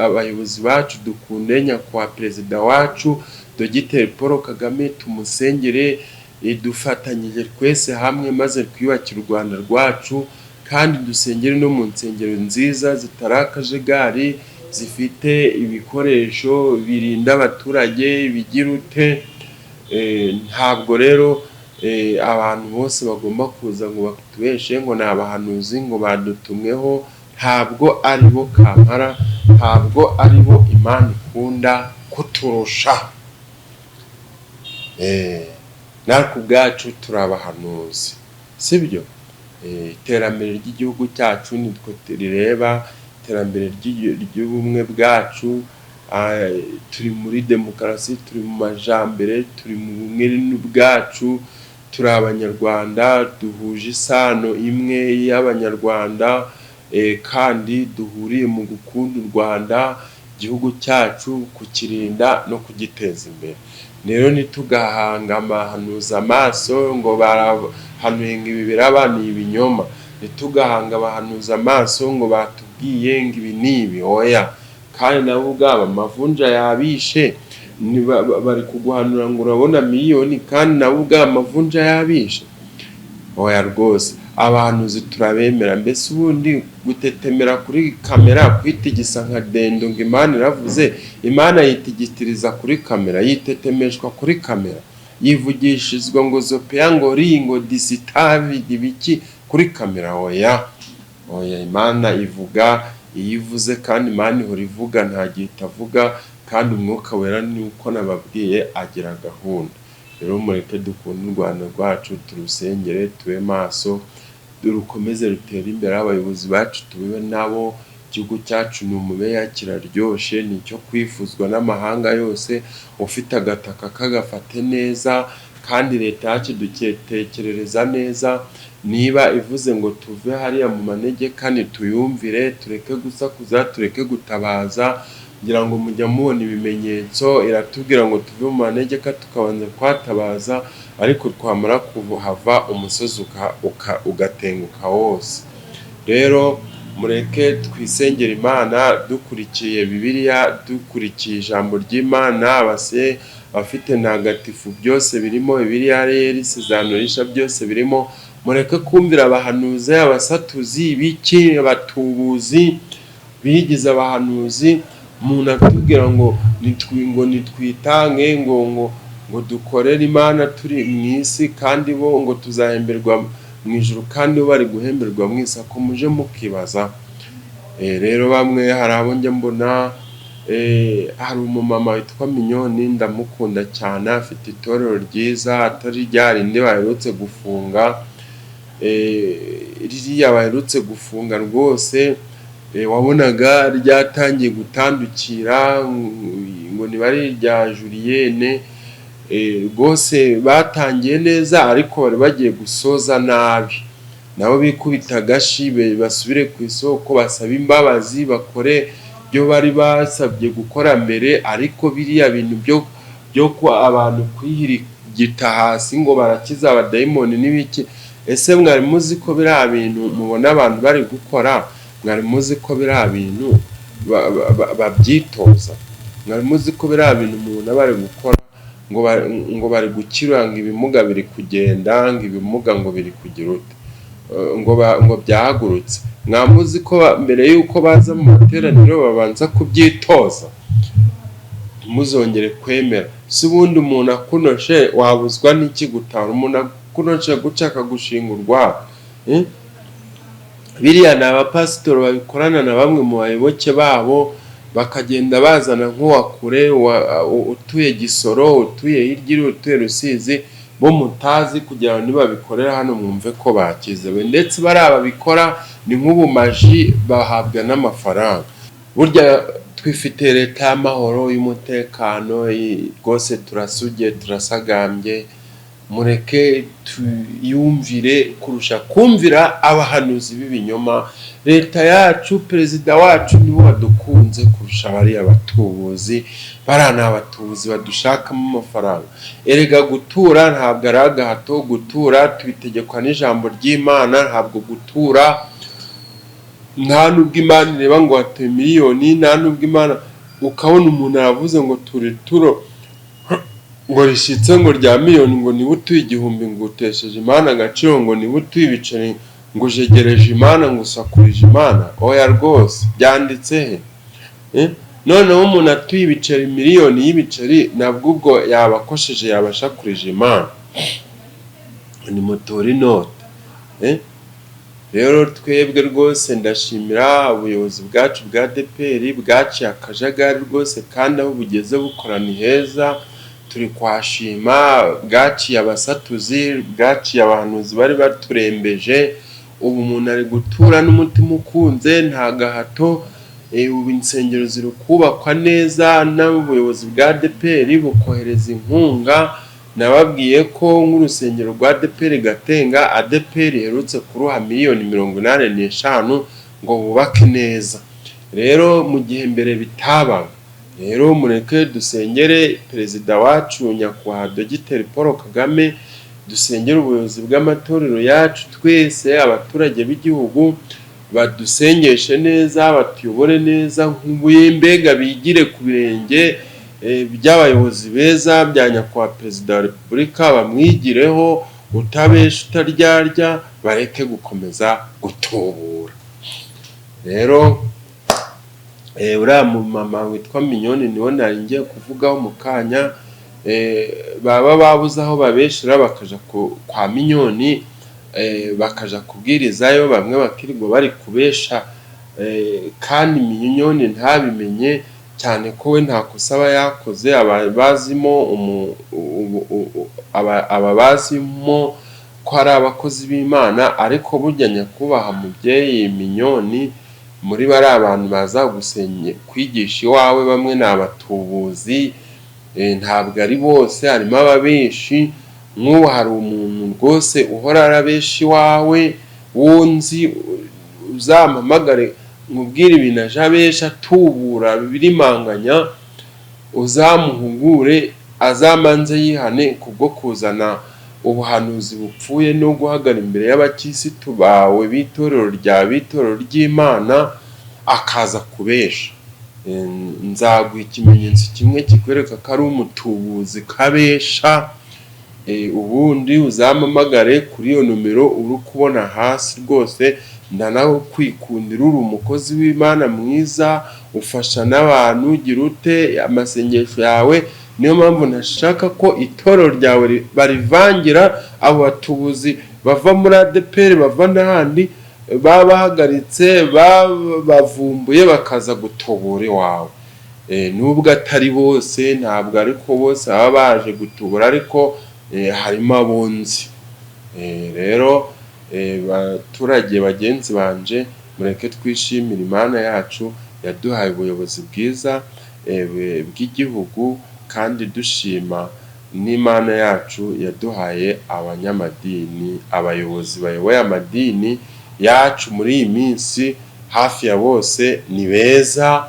abayobozi bacu, dukunde nyakubahwa perezida wacu Dogiteri Paul Kagame, tumusengere, dufatanyije twese hamwe, maze twiyubakire u Rwanda rwacu. Kandi dusengere no mu nsengero nziza zitari akajagari, zifite ibikoresho birinda abaturage bigira ute. Ntabwo rero abantu bose bagomba kuza ngo batubeshe ngo ni abahanuzi ngo badutumweho. Ntabwo ari bo kampara, ntabwo ari bo Imana ikunda kuturusha. Natwe ubwacu turi abahanuzi, sibyo? Iterambere ry'igihugu cyacu nitwe rireba, iterambere ry'ubumwe bwacu. Turi muri demokarasi, turi mu majambere, turi mu bumwe bwacu, turi abanyarwanda, duhuje isano imwe y'abanyarwanda, kandi duhuriye mu gukunda u Rwanda, igihugu cyacu, kukirinda no kugiteza imbere. Rero ntitugahanga abahanuzi amaso ngo barahanuye ngo ibi biraba ni ibinyoma. Ntitugahanga abahanuzi amaso ngo batubwiye ngo ibi ni ibi. Oya, kandi nabo ubwabo amavunja yabishe, bari kuguhanura ngo urabona miliyoni, kandi nabo ubwabo amavunja yabishe. Oya rwose, abahanuzi turabemera. Mbese ubundi gutetemera kuri kamera, kwitigisa nka dendo ngo Imana iravuze? Imana yitigitiriza kuri kamera, yitetemeshwa kuri kamera, yivugishizwa ngo zopeya ngo ringo disitavi ibiki kuri kamera? Oya, Imana ivuga iyivuze, kandi Imana ihora ivuga, nta gihe itavuga. Kandi umwuka wera ni uko nababwiye agira gahunda. Rero mureke dukunde u Rwanda rwacu, turusengere, tube maso, dukomeze rutere imbere. Abayobozi bacu tube nabo, igihugu cyacu ni umubeya, kiraryoshe, ni icyo kwifuzwa n'amahanga yose. Ufite agataka kagafate neza, kandi leta yacu dutekerereza neza. Niba ivuze ngo tuve hariya mu manegeka, tuyumvire, tureke gusakuza, tureke gutabaza. Ngira ngo mujya mubona ibimenyetso, iratubwira ngo tuve mu manegeka tukabanza kwatabaza, ariko twamara kuhava umusozi ugatenguka wose. Rero mureke twisengera Imana, dukurikiye Bibiliya, dukurikiye ijambo ry'Imana. Abafite ntagatifu byose birimo, Bibiliya rero isezerano rishya byose birimo. Mureke kumvira abahanuzi, abasatuzi, biki, abatubuzi bigize abahanuzi. Umuntu atubwira ngo nitwitange, ngo dukorere Imana turi mu isi, kandi bo ngo tuzahemberwa mu ijuru, kandi bo bari guhemberwa mu isi. Ko muje mukibaza. Rero bamwe hari abo njya mbona, hari umumama witwa Minyoni, ndamukunda cyane, afite itorero ryiza, atari rya rindi baherutse gufunga. ririya baherutse gufunga rwose wabonaga ryatangiye gutandukira ngo ntibari rya Julienne rwose batangiye neza ariko bari bagiye gusoza nabi, nabo bikubita agashi basubire ku isoko basaba imbabazi bakore byo bari basabye gukora mbere, ariko biriya bintu byo ko abantu kwihirigita hasi ngo barakiza abadayimoni n'ibiki. Ese mwari muzi ko biriya bintu mubona abantu bari gukora, mwari muzi ko biriya bintu babyitoza? Mwari muzi ko biriya bintu mubona bari gukora ngo bari gukira, ngo ibimuga biri kugenda, ngo ibimuga ngo biri kugira ute, ngo byahagurutse? Mwamuzi ko mbere yuko baza mu materaniro babanza kubyitoza? Muzongere kwemera. Si ubundi umuntu akunoshe wabuzwa n'iki gutara? Umuntu akunoshe gucaka gushingurwa. Biriya ni abapasitori babikorana na bamwe mu bayoboke babo, bakagenda bazana nk'uwakure utuye Gisoro, utuye hirya, utuye Rusizi, bo mutazi, kugira ngo nibabikorera hano mwumve ko bakizewe. Ndetse bari ababikora ni nk'ubumaji, bahabwa n'amafaranga. Burya twifite leta y'amahoro y'umutekano rwose, turasugiye turasagambye, mureke tuyumvire kurusha kumvira abahanuzi b'ibinyoma. Leta yacu, perezida wacu niwe wadukunze kurusha bariya batubuzi, barana abatubuzi badushakamo amafaranga. Erega gutura ntabwo ari agahato, gutura tubitegekwa n'ijambo ry'Imana, ntabwo gutura nta nubwo Imana ireba ngo hatuye miliyoni, nta nubwo Imana ukabona umuntu aravuze ngo turi turo ngo rishitse ngo rya miliyoni, ngo niba utuye 1000 ngo utesheje Imana agaciro, ngo niba utuye ibiceri ngo ujegereje Imana, ngo usakurije Imana. Oya rwose, byanditse he? Noneho umuntu atuye ibiceri, miliyoni y'ibiceri, nabwo ubwo yabakosheje, yabashakurije Imana. Ni mutori note. Rero twebwe rwose ndashimira ubuyobozi bwacu bwa ADEPR bwaciye akajagari rwose, kandi aho bugeze bukorana heza, turi kwashima. Bwaciye abasatuzi, bwaciye abahanuzi bari baturembeje. Ubu umuntu ari gutura n'umutima ukunze, nta gahato. Ubu insengero ziri kubakwa neza, n'ubuyobozi bwa ADEPR bukohereza inkunga. Nababwiye ko nk'urusengero rwa ADEPR Gatenga, ADEPR iherutse kuruha miliyoni 85 ngo bubake neza. Rero mu gihe mbere bitaba, rero mureke dusengere perezida wacu nyakubahwa Dr. Paul Kagame, dusengere ubuyobozi bw'amatorero yacu, twese abaturage b'igihugu badusengeshe neza, batuyobore neza nk'ubuye, mbega bigire ku birenge by'abayobozi beza bya nyakubahwa perezida wa Repubulika, bamwigireho, utabesha utaryarya, bareke gukomeza gutubura. Rero uriya mama witwa Mignone niwe nari ngiye kuvugaho mu kanya. Baba babuze aho babeshera bakaja kwa Mignone, bakaja kubwirizayo, bamwe bakirirwa bari kubesha, kandi Mignone ntabimenye, cyane ko we nta kosa aba yakoze. Ababazimo ko ari abakozi b'Imana, ariko burya nyakubahwa mubyeyi Mignone, muri bari abantu baza gusenye kwigisha iwawe, bamwe ni abatubuzi, ntabwo ari bose, harimo ababeshi. Nk'ubu hari umuntu rwose uhora arabeshi iwawe, wunzi, uzampamagare nkubwire ibintu aje abesha atubura birimanganya, uzamuhugure, azamanze yihane kubwo kuzana ubuhanuzi bupfuye no guhagara imbere y'abakirisitu bawe b'itorero ry'Imana, akaza kubesha. Nzaguha ikimenyetso kimwe kikwereka ko ari umutubuzi kabesha. Ubundi uzampamagare kuri iyo numero uri kubona hasi rwose. Ndanaho kwikundira, uri umukozi w'Imana mwiza, ufasha n'abantu, ugira ute amasengesho yawe. Niyo mpamvu nashaka ko itorero ryawe barivangira abo batubuzi bava muri ADEPR, bava n'ahandi, babahagaritse, bavumbuye, bakaza gutubura iwawe. Nubwo atari bose, ntabwo ariko bose baba baje gutubura, ariko harimo abunzi. Rero baturage bagenzi banje, mureke twishimire Imana yacu yaduhaye ubuyobozi bwiza bw'igihugu, kandi dushima n'Imana yacu yaduhaye abanyamadini, abayobozi bayoboye amadini yacu muri iyi minsi hafi ya bose ni beza,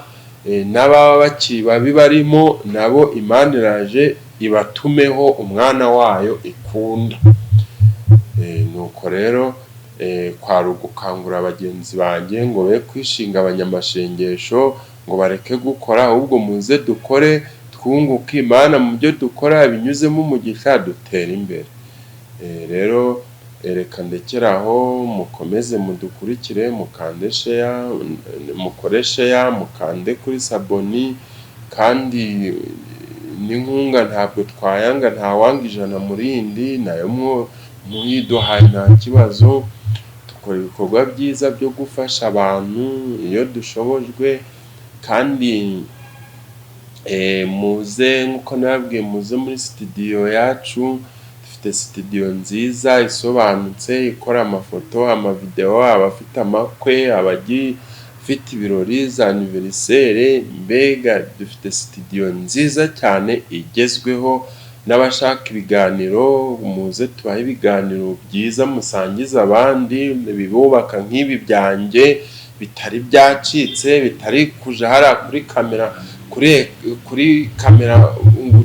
n'ababa bakiri babi barimo nabo Imana iraje ibatumeho umwana wayo ikunda. Nuko rero kwari ugukangurira bagenzi banjye ngo be kwishinga abanyamashengesho, ngo bareke gukora, ahubwo muze dukore twunguke Imana mu byo dukora, binyuzemo umugisha dutera imbere. Rero reka ndekeraho, mukomeze mudukurikire, mukande share, mukore share, mukande kuri saboni, kandi n'inkunga ntabwo twayanga, ntawanga ijana murindi, nayo muyiduhaye nta kibazo. Dukora ibikorwa byiza byo gufasha abantu iyo dushobojwe, kandi muze nk'uko nababwiye, muze muri studio yacu. Dufite studio nziza isobanutse, ikora amafoto, amavideo, abafite amakwe, abafite ibirori za anniversaire, mbega dufite studio nziza cyane igezweho. N'abashaka ibiganiro muze tubahe ibiganiro byiza, musangiza abandi, bibubaka nk'ibi byanjye bitari byacitse, bitari kuja hara kuri kamera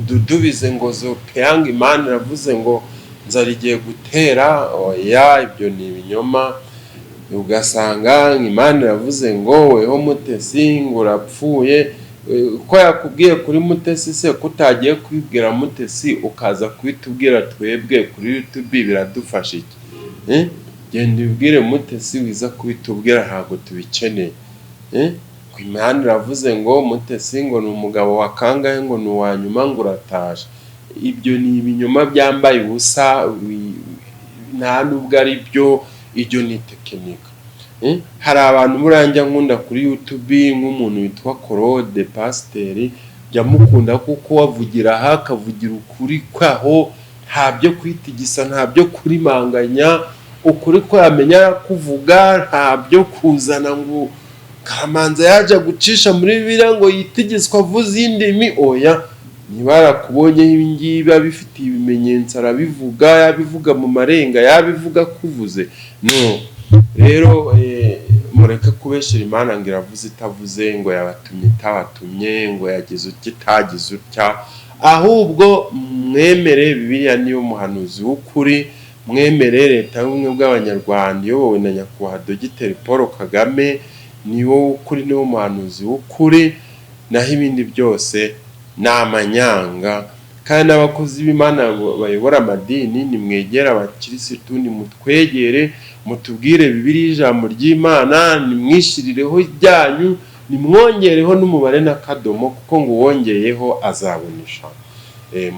dudubize ngo zopeyanga Imana iravuze ngo nzarigiye gutera. Oya, ibyo ni ibinyoma. Ugasanga Imana iravuze ngo weho Mutesi ngo urapfuye, ko yakubwiye kuri Mutesi se kutagiye kwibwira Mutesi ukaza kwitubwira twebwe kuri YouTube, biradufasha iki? Genda ubwire Mutesi wiza kwitubwira, ntabwo tubikeneye. Ko Imana iravuze ngo Mutesi ngo ni umugabo wa kangahe, ngo ni uwa nyuma, ngo urataje. Ibyo ni ibinyoma byambaye ubusa, nta nubwo ari byo, ibyo ni tekinika. Hari abantu buranja nkunda kuri YouTube, nk'umuntu witwa Claude Pasiteri, yamukunda kuko wavugira aha akavugira ukuri kwaho, nta byo kwitigisa, nta byo kurimanganya, ukuri ko yamenya kuvuga, nta byo kuzana ngo Kamanza yaje gucisha muri Bibiliya ngo yitigiswa avuze indimi. Oya, nibarakubonye ibi ngibi abifitiye ibimenyetso, arabivuga, yabivuga mu marenga, yabivuga kuvuze. No, rero mureke kubeshera Imana ngo iravuze itavuze, ngo yabatumye itabatumye, ngo yagize utya itagize utya. Ahubwo mwemere Bibiliya niyo muhanuzi w'ukuri, mwemere leta y'ubumwe bw'Abanyarwanda iyobowe na nyakubahwa Dogiteri Paul Kagame niwo w'ukuri, niwo muhanuzi w'ukuri, naho ibindi byose ni amanyanga. Kandi n'abakozi b'Imana bayobora amadini, nimwegera abakirisitu, nimutwegere, mutubwire Bibiliya ijambo ry'Imana, nimwishirireho ibyanyu, nimwongereho n'umubare n'akadomo, kuko ngo uwongeyeho azabonesha.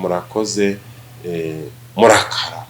Murakoze, murakara.